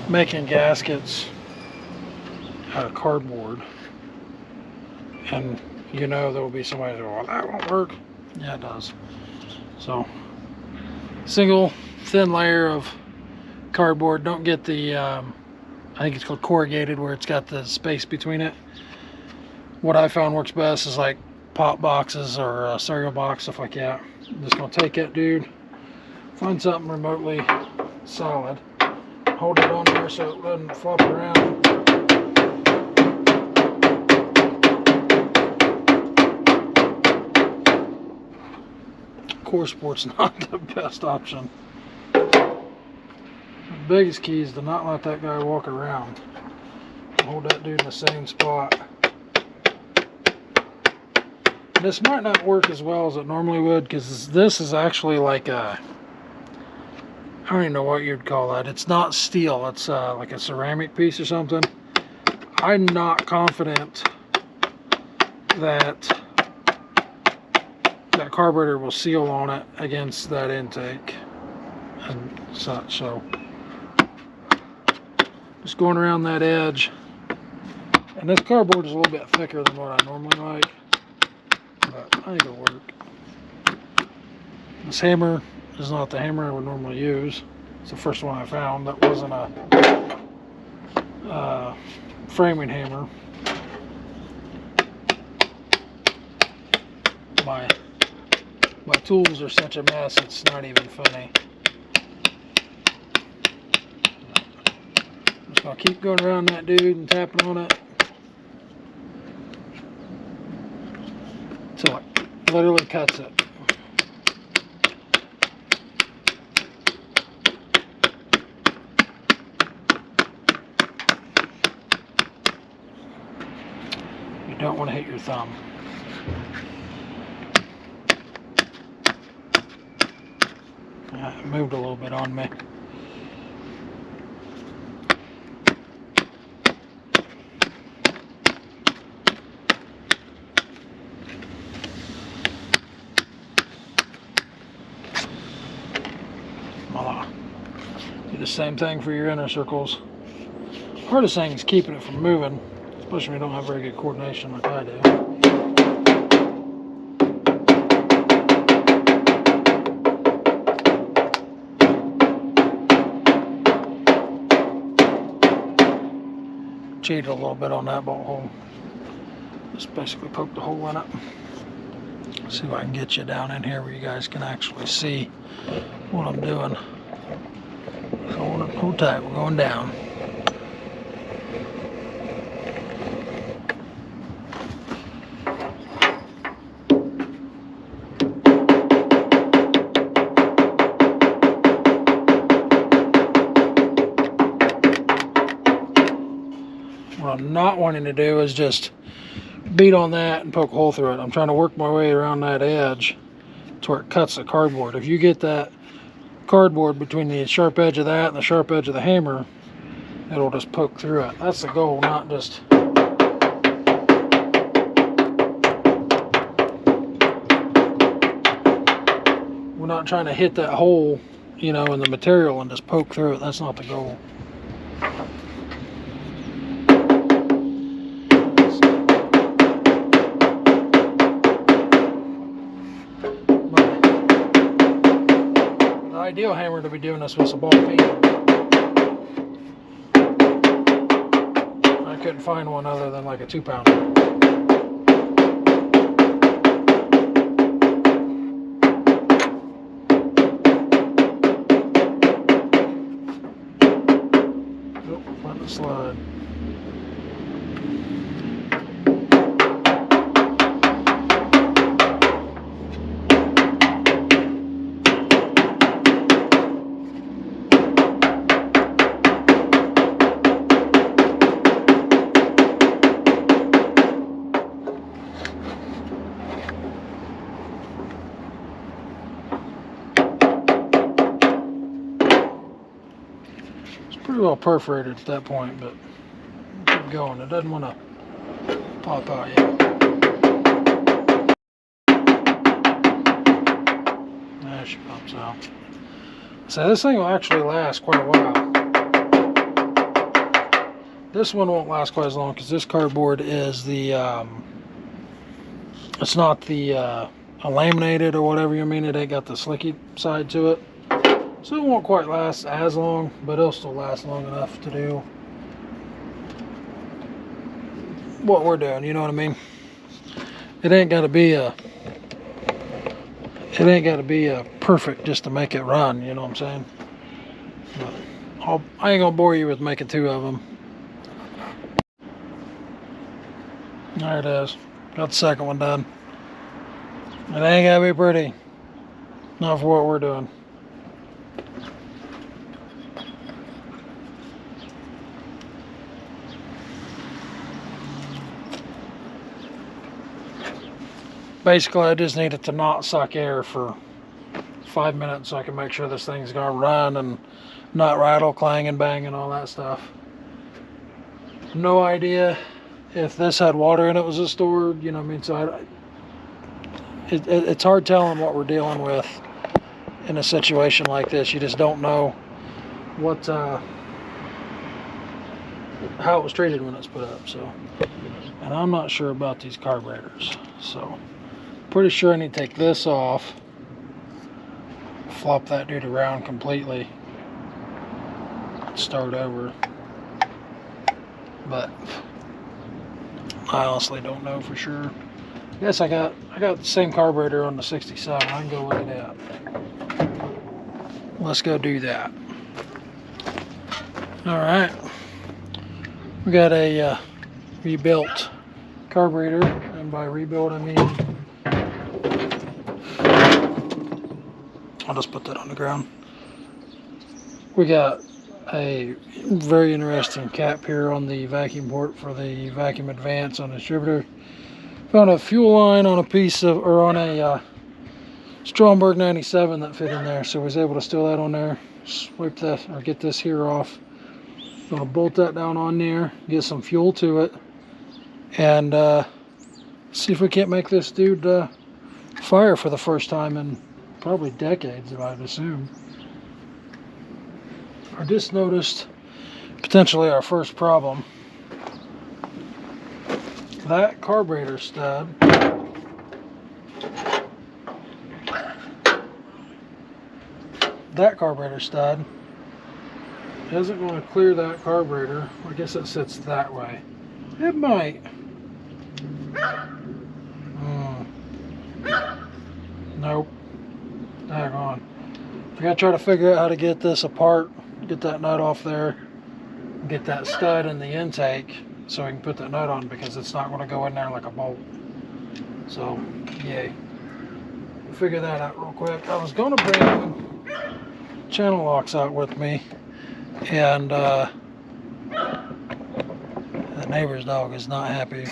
making gaskets out of cardboard, and you know there will be somebody who will go, well, that won't work. Yeah, it does. So, single thin layer of cardboard. Don't get the, I think it's called corrugated, where it's got the space between it. What I found works best is like pop boxes or a cereal box, stuff like that. I'm just gonna take that dude, find something remotely solid, hold it on there so it doesn't flop around. Core sport's not the best option. The biggest key is to not let that guy walk around. Hold that dude in the same spot. This might not work as well as it normally would, because this is actually like a, I don't even know what you'd call that. It's not steel, it's like a ceramic piece or something. I'm not confident that that carburetor will seal on it against that intake and such. So just going around that edge, and this cardboard is a little bit thicker than what I normally like, but I think it'll work. This hammer is not the hammer I would normally use. It's the first one I found that wasn't a framing hammer. My tools are such a mess, it's not even funny. I'm just gonna keep going around that dude and tapping on it until it literally cuts it. You don't want to hit your thumb. It moved a little bit on me. Voila. Do the same thing for your inner circles. Hardest thing is keeping it from moving, especially when you don't have very good coordination like I do. Cheated a little bit on that bolt hole. Just basically poked the hole in it. See if I can get you down in here where you guys can actually see what I'm doing. Hold tight, we're going down. What I'm not wanting to do is just beat on that and poke a hole through it. I'm trying to work my way around that edge to where it cuts the cardboard. If you get that cardboard between the sharp edge of that and the sharp edge of the hammer, it'll just poke through it. That's the goal, not just we're not trying to hit that hole, you know, in the material and just poke through it. That's not the goal. The ideal hammer to be doing this with a ball peen. I couldn't find one other than like a 2-pounder. Nope, let it slide. Pretty well perforated at that point, but keep going. It doesn't want to pop out yet. There she pops out. So this thing will actually last quite a while. This one won't last quite as long because this cardboard is the it's not the laminated or whatever you mean. It ain't got the slicky side to it. So it won't quite last as long, but it'll still last long enough to do what we're doing, you know what I mean? It ain't gotta be a perfect just to make it run, you know what I'm saying? But I ain't gonna bore you with making 2 of them. There it is. Got the second one done. It ain't gotta be pretty. Not for what we're doing. Basically, I just need it to not suck air for 5 minutes so I can make sure this thing's gonna run and not rattle, clang, and bang, and all that stuff. No idea if this had water in it was stored, you know what I mean? So it's hard telling what we're dealing with in a situation like this. You just don't know what how it was treated when it's put up. So, and I'm not sure about these carburetors, so pretty sure I need to take this off, flop that dude around completely, start over. But I honestly don't know for sure. I guess I got the same carburetor on the 67. I can go look at that. Let's go do that. All right, we got a rebuilt carburetor, and by rebuild I mean I'll just put that on the ground. We got a very interesting cap here on the vacuum port for the vacuum advance on the distributor. Found a fuel line on a piece of, or on a Stromberg 97 that fit in there, so I was able to steal that on there. Swipe that, or get this here off. Gonna bolt that down on there, get some fuel to it, and see if we can't make this dude fire for the first time in probably decades, if I'd assume. I just noticed potentially our first problem. That carburetor stud isn't going to clear that carburetor. I guess it sits that way. It might. Nope. Hang on. I gotta try to figure out how to get this apart, get that nut off there, get that stud in the intake so we can put that nut on, because it's not going to go in there like a bolt. So, yay. Figure that out real quick. I was going to bring channel locks out with me, and the neighbor's dog is not happy.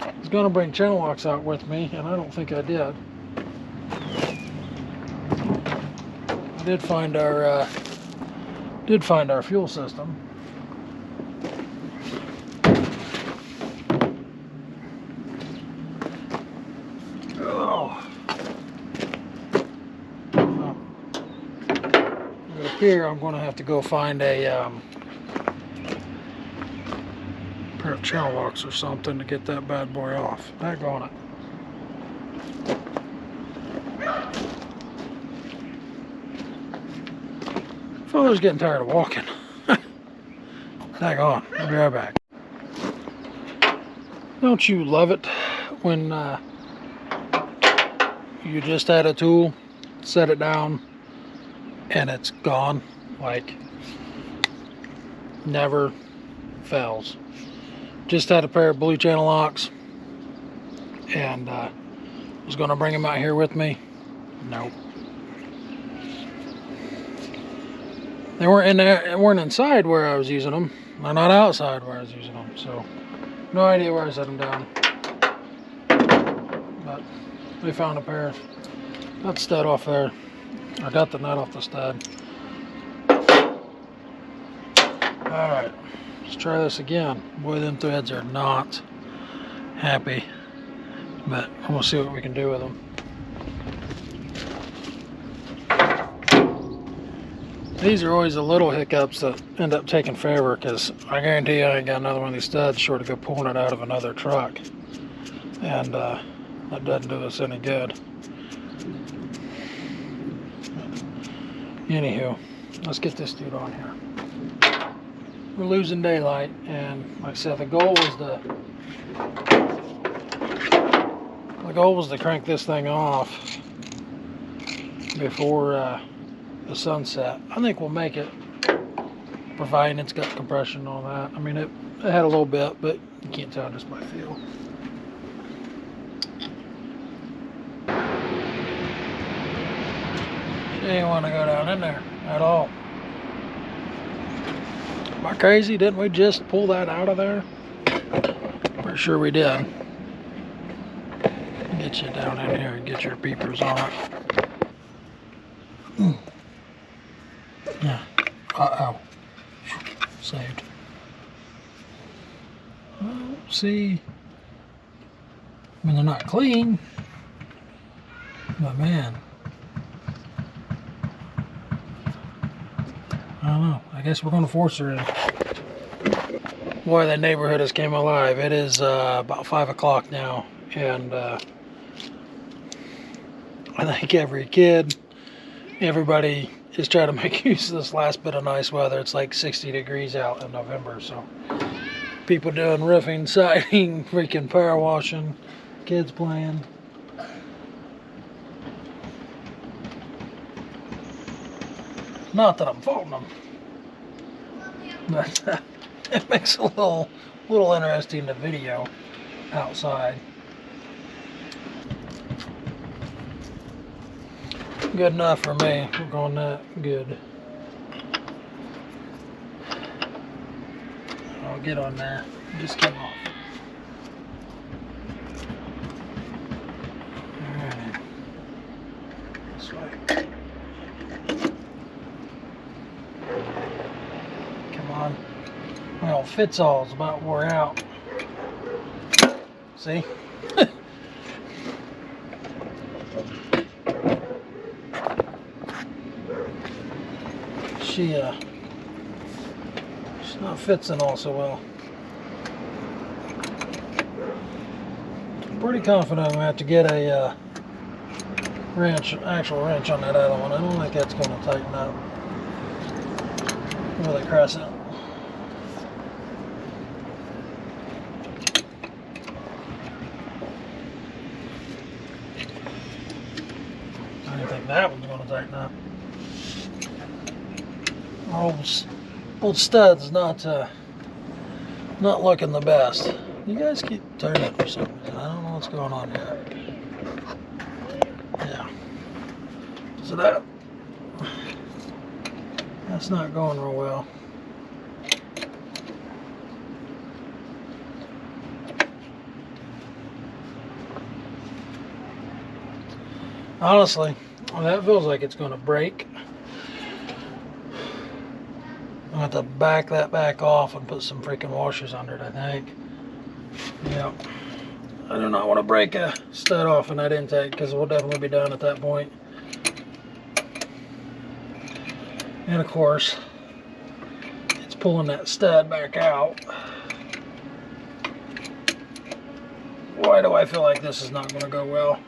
I was going to bring channel locks out with me, and I don't think I did. I did find our fuel system. Oh. Well, it appears I'm going to have to go find a pair of channel locks or something to get that bad boy off. Daggone it. Fella's getting tired of walking. Daggone. I'll be right back. Don't you love it when you just had a tool, set it down, and it's gone? Like, never fails. Just had a pair of blue channel locks, and was going to bring them out here with me. Nope. They weren't in there. They weren't inside where I was using them. They're not outside where I was using them. So, no idea where I set them down. But we found a pair. Got the stud off there. I got the nut off the stud. All right. Let's try this again. Boy, them threads are not happy, but we'll see what we can do with them. These are always the little hiccups that end up taking forever, because I guarantee you I ain't got another one of these studs short of go pulling it out of another truck, and that doesn't do us any good. Anywho, let's get this dude on here. We're losing daylight, and like I said, the goal was to crank this thing off before the sunset. I think we'll make it, providing it's got compression and all that. I mean, it had a little bit, but you can't tell just by feel. She didn't want to go down in there at all. Am I crazy? Didn't we just pull that out of there? Pretty sure we did. Get you down in here and get your peepers on it. Yeah. Uh-oh. Saved. Well, see. I mean, they're not clean. But man. I don't know. I guess we're going to force her in. Boy, that neighborhood has came alive. It is about 5 o'clock now. And I think every kid, everybody is trying to make use of this last bit of nice weather. It's like 60 degrees out in November. So people doing roofing, siding, freaking power washing, kids playing. Not that I'm faulting them, but it makes a little interesting to video outside. Good enough for me. We're going that good. I'll get on there. It just came off. Alright. This way. Come on. Well, Fitzall's about wore out. See? She's not fixing all so well. I'm pretty confident I'm gonna have to get a actual wrench on that other one. I don't think that's gonna tighten up really crescent. I didn't think that one's gonna tighten up. Old stud's not looking the best. You guys keep turning for some reason. I don't know what's going on here. Yeah. So that's not going real well. Honestly, that feels like it's going to break. I'm going to have to back that back off and put some freaking washers under it, I think. Yep. I do not want to break a stud off in that intake because we'll definitely be done at that point. And of course, it's pulling that stud back out. Why do I feel like this is not going to go well?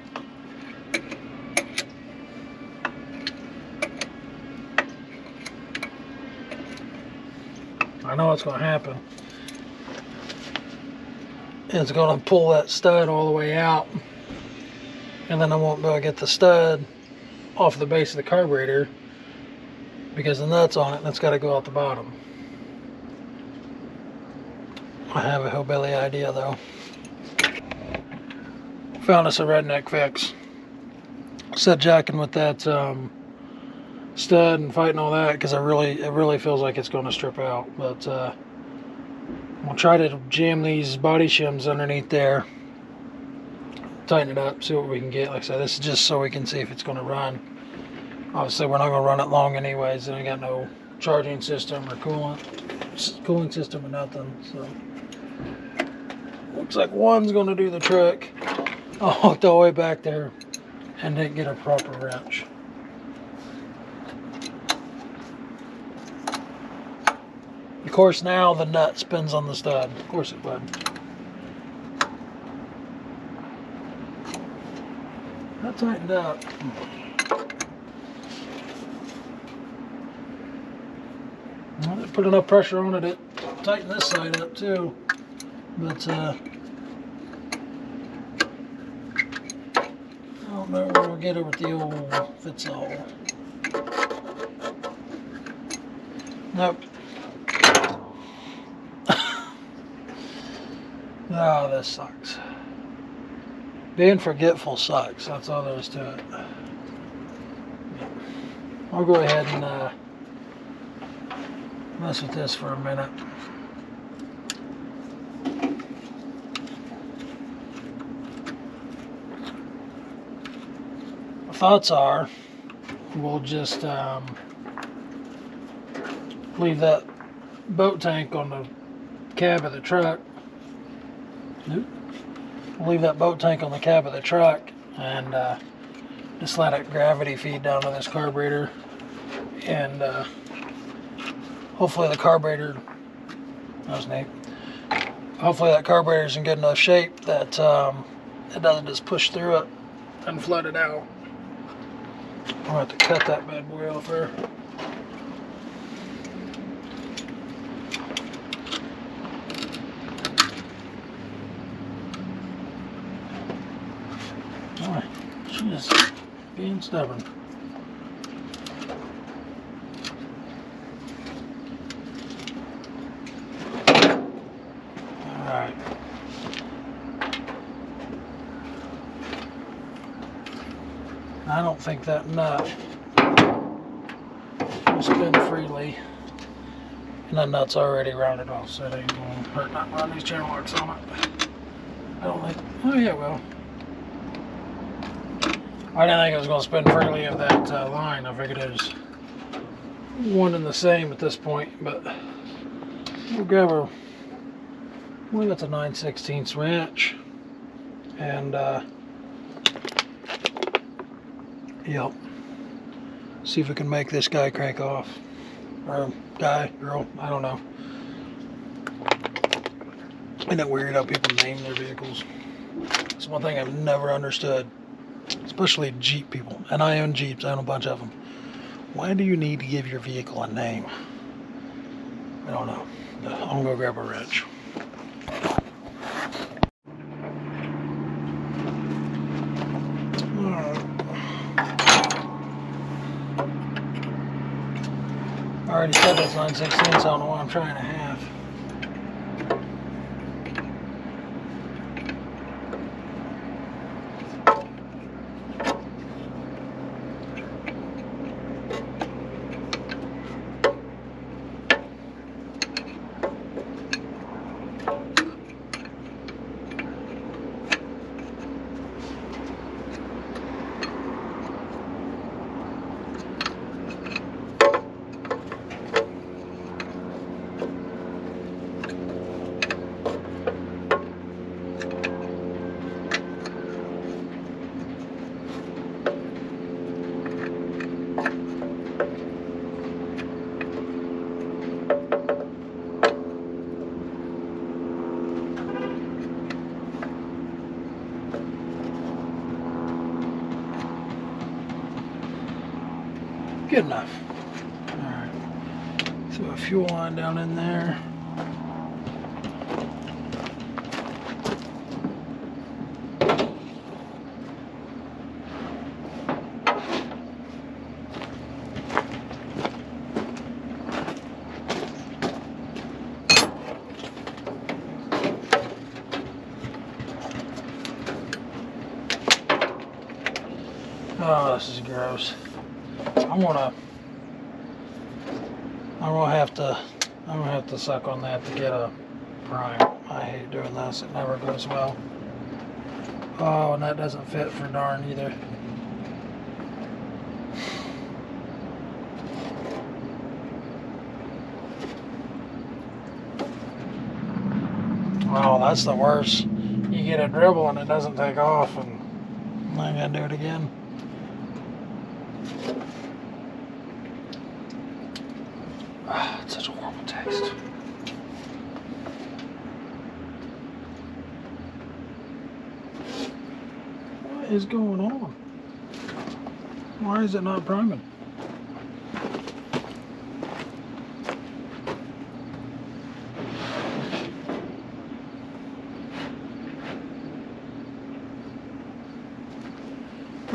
I know what's going to happen. It's going to pull that stud all the way out, and then I won't be able to get the stud off the base of the carburetor because the nut's on it and it's got to go out the bottom. I have a hillbilly idea though. Found us a redneck fix. Set jacking with that stud and fighting all that because it really feels like it's going to strip out. But we'll try to jam these body shims underneath there, tighten it up, see what we can get. Like I said, this is just so we can see if it's going to run. Obviously, we're not going to run it long anyways. And I got no charging system or cooling system or nothing. So looks like one's going to do the trick. I hooked all the way back there and didn't get a proper wrench. Of course, now the nut spins on the stud. Of course it would. That tightened up. Well, they put enough pressure on it to tighten this side up too. But I don't know where we'll get it with the old fits all. Nope. Oh, this sucks. Being forgetful sucks. That's all there is to it. I'll go ahead and mess with this for a minute. My thoughts are we'll just leave that boat tank on the cab of the truck. Nope. We'll leave that boat tank on the cab of the truck and just let it gravity feed down to this carburetor, and hopefully the carburetor, that was neat. Hopefully that carburetor is in good enough shape that it doesn't just push through it and flood it out. I'll have to cut that bad boy off there. Alright, she's being stubborn. Alright. I don't think that nut will spin freely. And that nut's already rounded off, so it ain't going to hurt not run these channel locks on it. I don't think, oh yeah, well. I didn't think it was going to spin freely of that line. I figured it was one and the same at this point, but we'll grab a, I believe it's a 9/16 wrench, and yep, see if we can make this guy crank off, or guy, girl, I don't know. Isn't it weird how people name their vehicles? It's one thing I've never understood. Especially Jeep people, and I own Jeeps, I own a bunch of them. Why do you need to give your vehicle a name? I don't know. I'm gonna go grab a wrench. I already said that's 9/16, so I don't know why I'm trying a half. Good enough. Alright. Throw a fuel line down in there. Oh, this is gross. I'm gonna have to suck on that to get a prime. I hate doing this. It never goes well. Oh, and that doesn't fit for darn either. Oh, that's the worst. You get a dribble and it doesn't take off, and I gotta do it again. Ah, it's such a horrible taste. What is going on? Why is it not priming?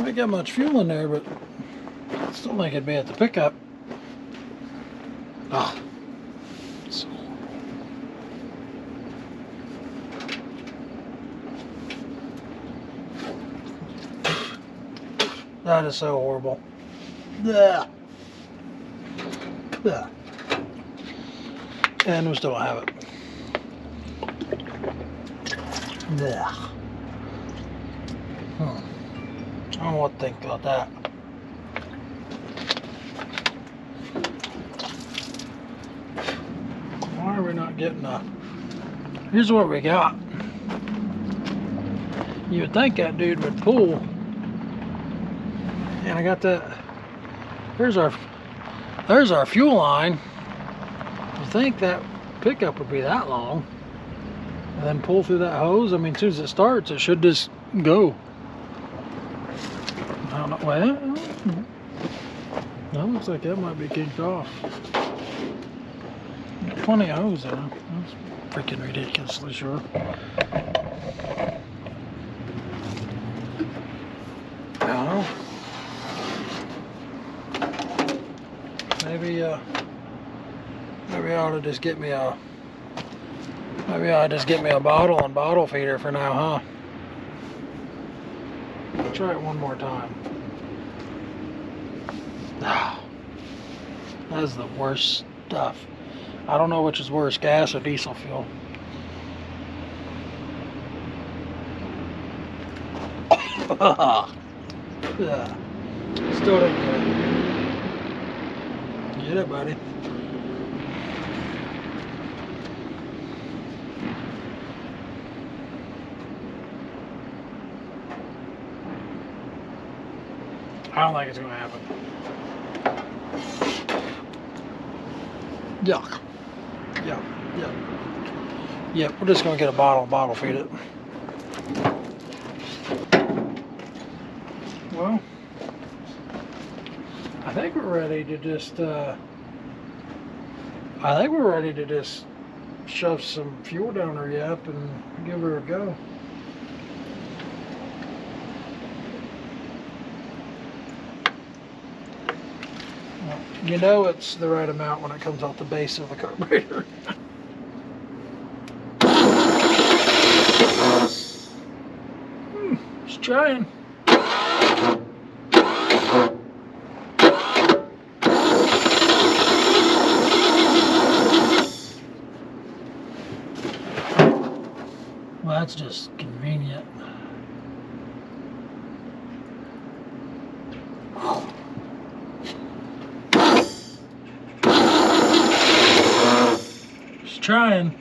I ain't got much fuel in there, but I still think it'd be at the pickup. Oh. So. That is so horrible. Yeah. Yeah. And we still don't have it. Yeah. I don't know what to think about that. Why are we not getting a... Here's what we got. You would think that dude would pull. And I got that. There's our fuel line. You think that pickup would be that long, and then pull through that hose? I mean, as soon as it starts, it should just go. I don't know. Well, that looks like that might be kicked off. Got plenty of hose there. That's freaking ridiculously short. I don't know. Maybe I ought to just get me a. Maybe I just get me a bottle and bottle feeder for now, huh? I'll try it one more time. That's the worst stuff. I don't know which is worse, gas or diesel fuel. Yeah. Still didn't get it. Get it, buddy. I don't think it's going to happen. Yuck. Yep. We're just going to get a bottle feed it. Well, I think we're ready to just, shove some fuel down her yap and give her a go. You know it's the right amount when it comes off the base of the carburetor. Just trying. Well, that's just convenient. Just trying.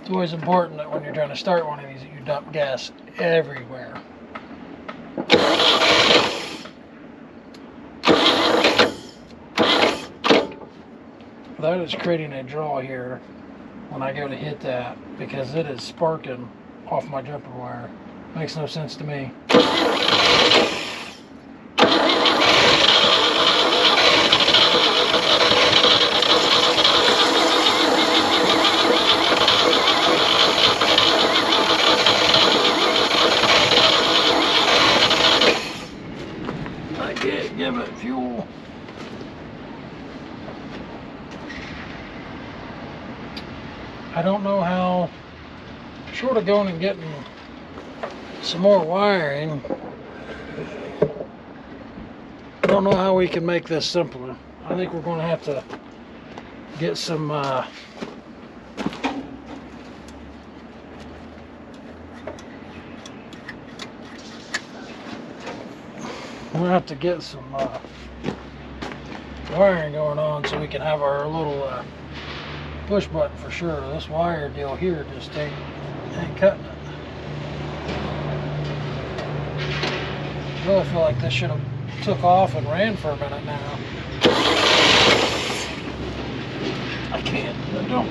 It's always important that when you're trying to start one of these, that you dump gas everywhere. That is creating a draw here when I go to hit that because it is sparking off my jumper wire. Makes no sense to me. I can't give it fuel. I don't know how, short of going and getting some more wiring, I don't know how we can make this simpler. I think we're going to have to get some we'll have to get some wiring going on so we can have our little push button for sure. This wire deal here just ain't cutting it. I really feel like this should have took off and ran for a minute now. I can't. I don't.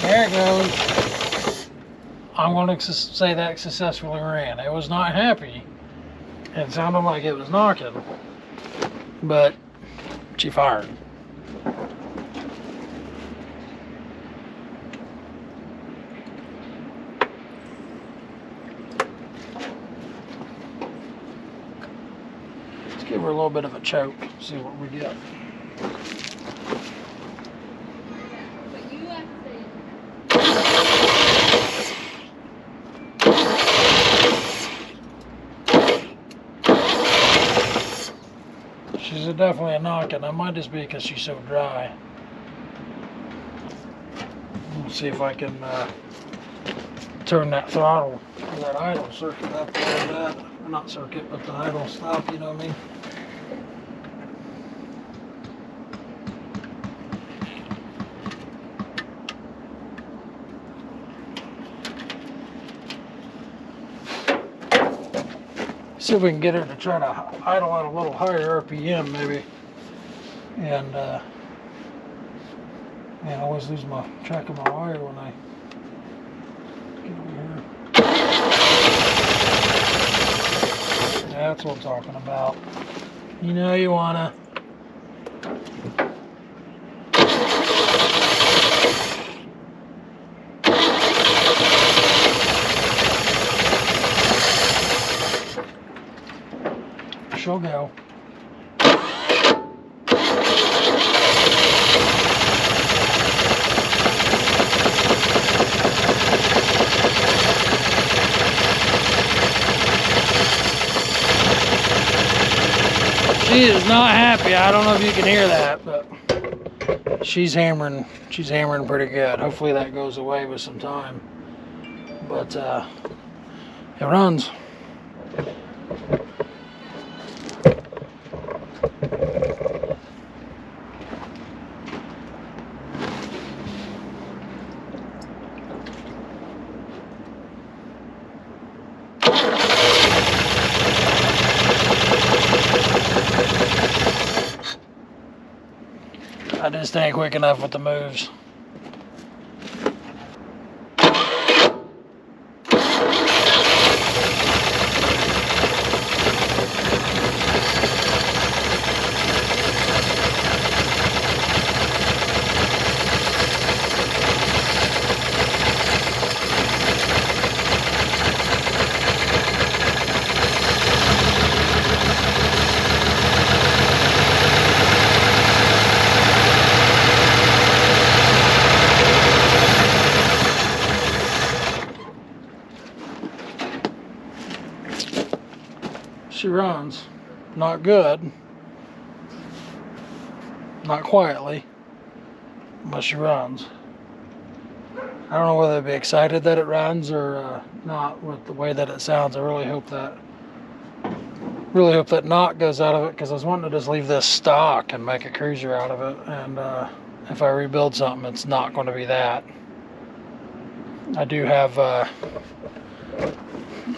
There it goes. I'm going to say that successfully ran. It was not happy. It sounded like it was knocking, but she fired. Let's give her a little bit of a choke, see what we get. She's definitely a knocking. That might just be because she's so dry. We'll see if I can turn that throttle or that idle circuit up a little bit. Or not circuit, but the idle stop, you know what I mean? See if we can get her to try to idle at a little higher RPM maybe. And man, I always lose my track of my wire when I get over here. That's what I'm talking about. You know you wanna. She'll go. She is not happy. I don't know if you can hear that, but she's hammering pretty good. Hopefully that goes away with some time. But it runs. I just ain't quick enough with the moves. She runs, not good, not quietly, but she runs. I don't know whether to be excited that it runs or not with the way that it sounds. I really hope that knock goes out of it, because I was wanting to just leave this stock and make a cruiser out of it. And if I rebuild something, it's not going to be that. I do have.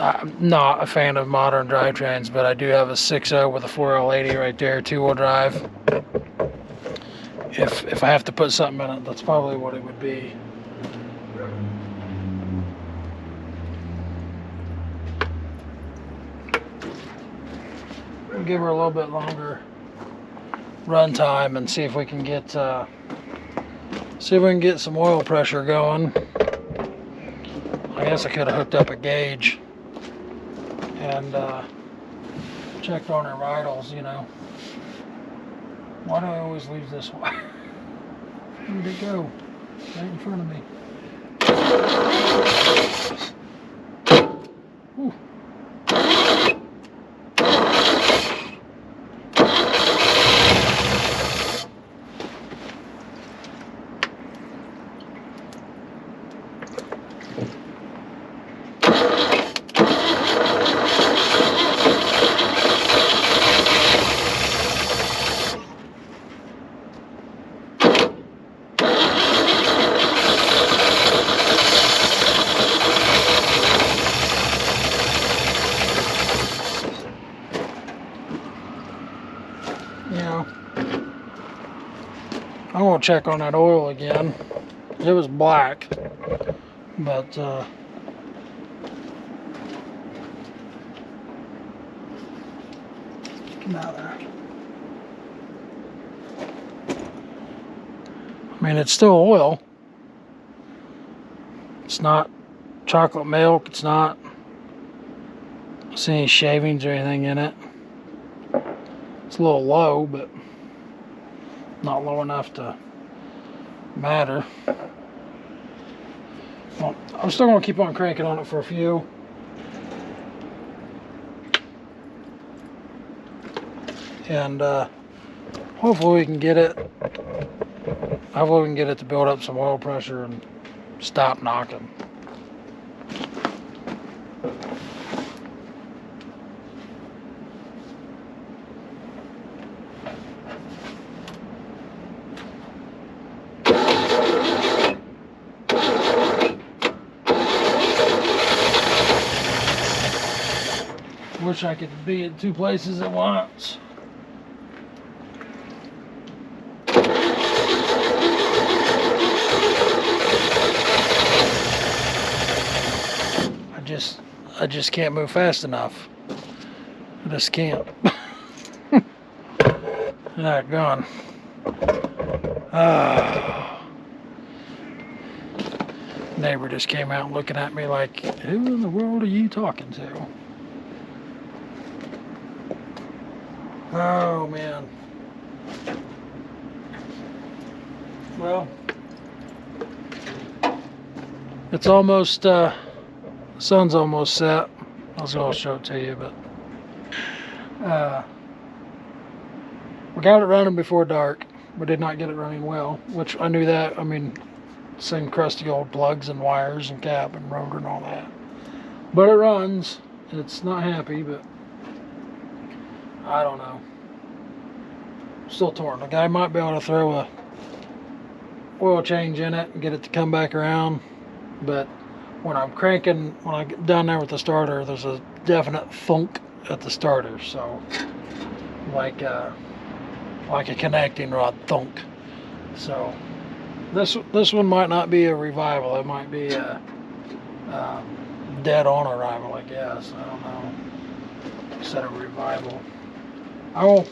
I'm not a fan of modern drivetrains, but I do have a 6.0 with a 4L80 right there, 2-wheel drive. If I have to put something in it, that's probably what it would be. We'll give her a little bit longer run time and see if we can get some oil pressure going. I guess I could have hooked up a gauge and checked on her vitals, you know. Why do I always leave this wire? Where did it go? Right in front of me. Ooh. I'm gonna check on that oil again. It was black, but come out there. I mean, it's still oil. It's not chocolate milk. It's not. I don't see any shavings or anything in it. It's a little low, but not low enough to matter. Well, I'm still going to keep on cranking on it for a few. And hopefully we can get it. Hopefully we can get it to build up some oil pressure and stop knocking. Wish I could be in two places at once. I just can't move fast enough. I just can't. Not gone. Neighbor just came out looking at me like, who in the world are you talking to? Oh man. Well, it's almost sun's almost set. I was gonna show it to you, but we got it running before dark. We did not get it running well, which I knew that. I mean, same crusty old plugs and wires and cap and rotor and all that. But it runs. It's not happy, but I don't know. Still torn. The guy might be able to throw a oil change in it and get it to come back around, but when I'm cranking, when I get down there with the starter, there's a definite thunk at the starter. So like a connecting rod thunk. So this one might not be a revival. It might be a dead on arrival, I guess. I don't know. Instead of revival. I will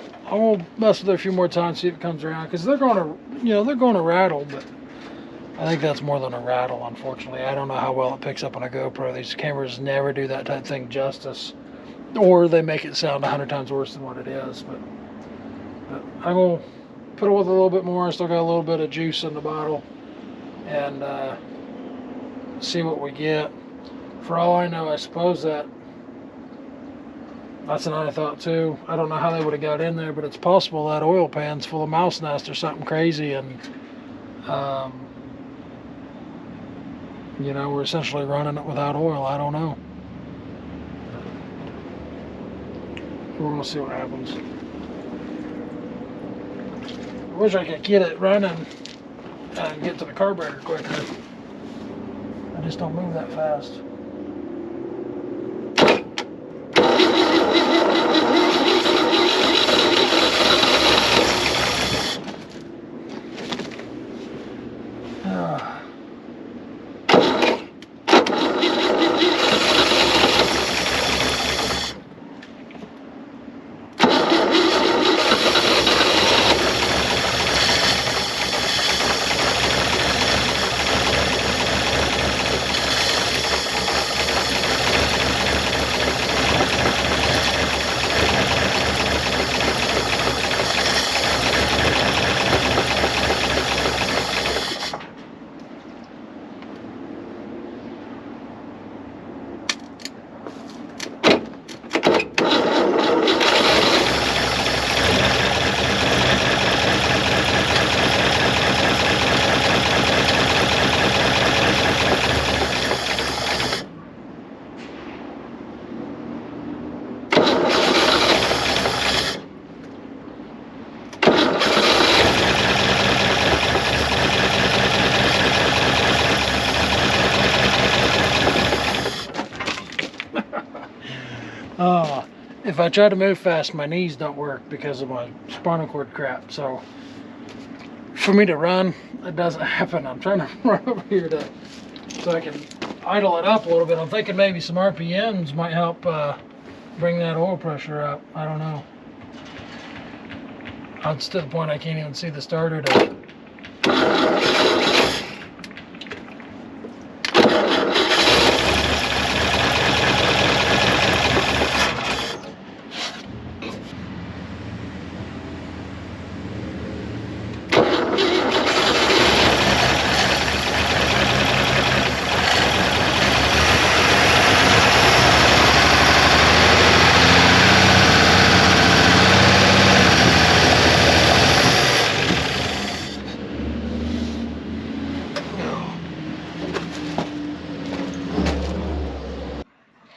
mess with it a few more times, see if it comes around, because they're going to, they're going to rattle, but I think that's more than a rattle, unfortunately. I don't know how well it picks up on a GoPro. These cameras never do that type of thing justice, or they make it sound 100 times worse than what it is. But I'm going to put it with a little bit more. I still got a little bit of juice in the bottle, and see what we get. For all I know, I suppose that's another thought too. I don't know how they would have got in there, but it's possible that oil pan's full of mouse nest or something crazy, and we're essentially running it without oil. I don't know. We're gonna see what happens. I wish I could get it running and get to the carburetor quicker. I just don't move that fast. If I try to move fast, my knees don't work because of my spinal cord crap. So for me to run, it doesn't happen. I'm trying to run over here so I can idle it up a little bit. I'm thinking maybe some RPMs might help bring that oil pressure up. I don't know. It's to the point I can't even see the starter to.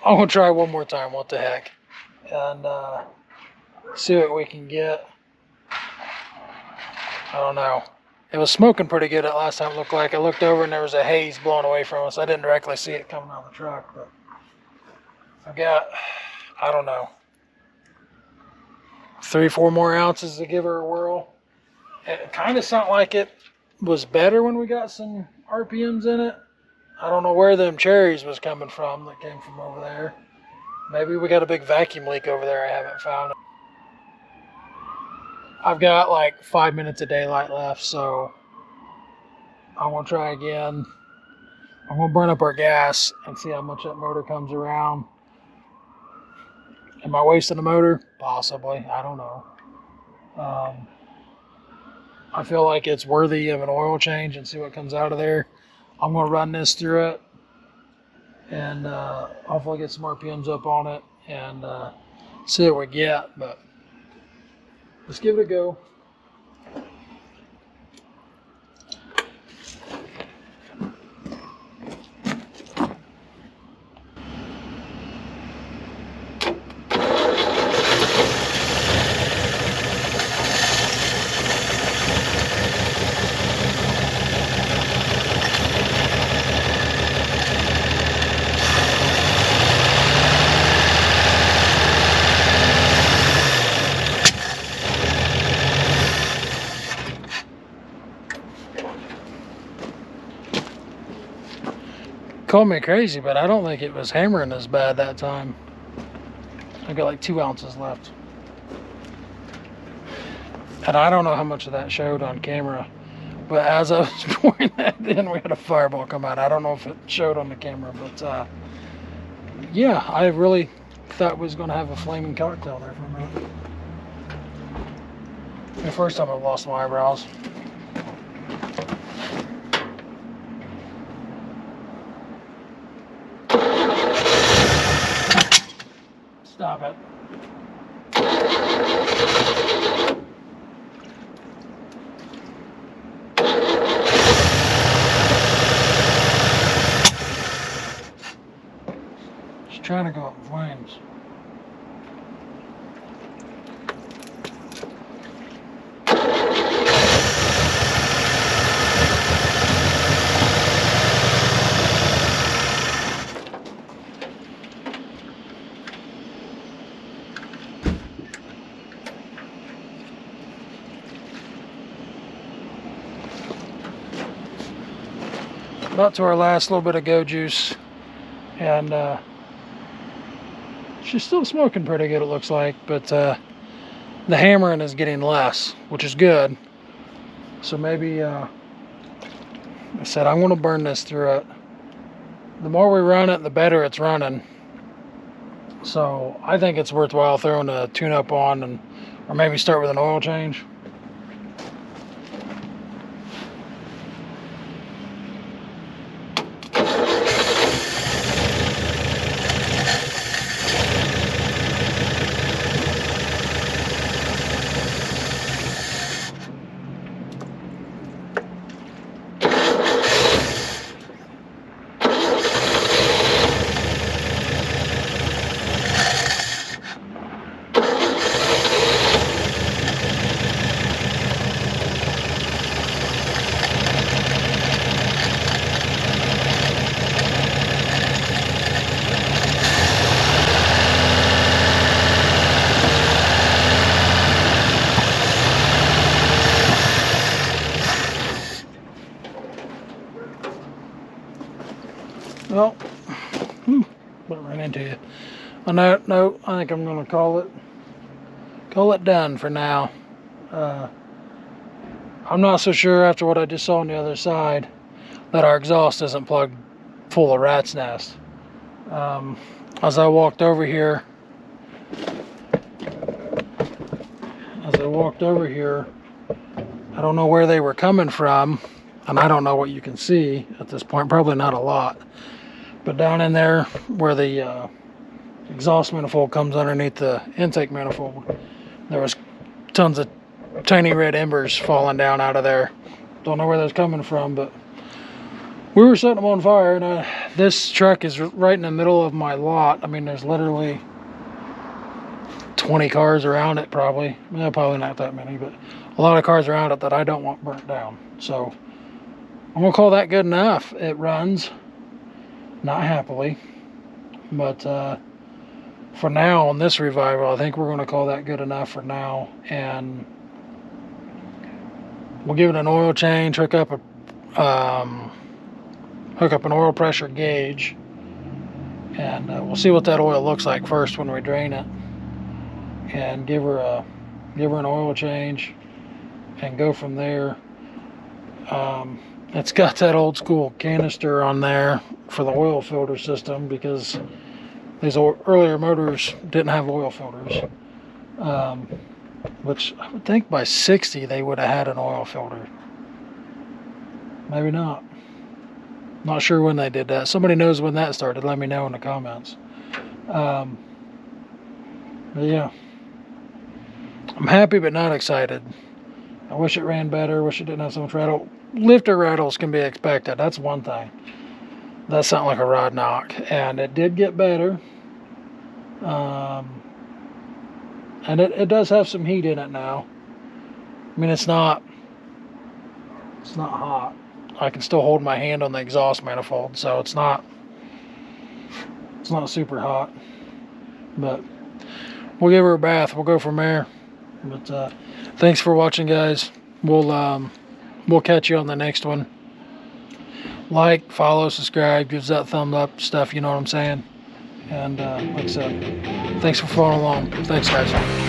I'm gonna try one more time. What the heck? And see what we can get. I don't know. It was smoking pretty good at last time. It looked like. I looked over and there was a haze blowing away from us. I didn't directly see it coming out of the truck, but I've got, I don't know, 3-4 more ounces to give her a whirl. It kind of sounded like it was better when we got some RPMs in it. I don't know where them cherries was coming from that came from over there. Maybe we got a big vacuum leak over there I haven't found. I've got like 5 minutes of daylight left, so I'm gonna try again. I'm gonna burn up our gas and see how much that motor comes around. Am I wasting the motor? Possibly. I don't know. I feel like it's worthy of an oil change and see what comes out of there. I'm gonna run this through it and hopefully get some RPMs up on it and see what we get. But let's give it a go. Call me crazy, but I don't think it was hammering as bad that time. I got like 2 ounces left. And I don't know how much of that showed on camera, but as I was pouring that in, we had a fireball come out. I don't know if it showed on the camera, but yeah, I really thought we was going to have a flaming cocktail there for a minute. The first time I've lost my eyebrows. Stop it. Just trying to go up in flames. About to our last little bit of go juice, and she's still smoking pretty good, it looks like, but the hammering is getting less, which is good. So maybe I said I'm going to burn this through it. The more we run it, the better it's running. So I think it's worthwhile throwing a tune-up on, or maybe start with an oil change. Well, what ran into you? On that note, I think I'm gonna call it done for now. I'm not so sure after what I just saw on the other side that our exhaust isn't plugged full of rat's nest. As I walked over here, I don't know where they were coming from, and I don't know what you can see at this point, probably not a lot. But down in there where the exhaust manifold comes underneath the intake manifold, there was tons of tiny red embers falling down out of there. Don't know where that's coming from, but we were setting them on fire. And this truck is right in the middle of my lot. I mean, there's literally 20 cars around it, probably. Well, probably not that many, but a lot of cars around it that I don't want burnt down. So I'm gonna call that good enough. It runs, not happily, but for now on this revival, I think we're gonna call that good enough for now, and we'll give it an oil change, hook up an oil pressure gauge, and we'll see what that oil looks like first when we drain it, and give her an oil change and go from there. It's got that old school canister on there for the oil filter system because these earlier motors didn't have oil filters, which I would think by 60 they would have had an oil filter. Maybe not. Not sure when they did that. Somebody knows when that started, let me know in the comments. But yeah, I'm happy but not excited. I wish it ran better, wish it didn't have so much rattle. Lifter rattles can be expected, that's one thing. That sounded like a rod knock, and it did get better. And it does have some heat in it now. I mean, it's not hot. I can still hold my hand on the exhaust manifold, so it's not super hot. But we'll give her a bath. We'll go from there. But thanks for watching, guys. We'll catch you on the next one. Like, follow, subscribe, gives that thumb up stuff, you know what I'm saying. And like I said, thanks for following along. Thanks, guys.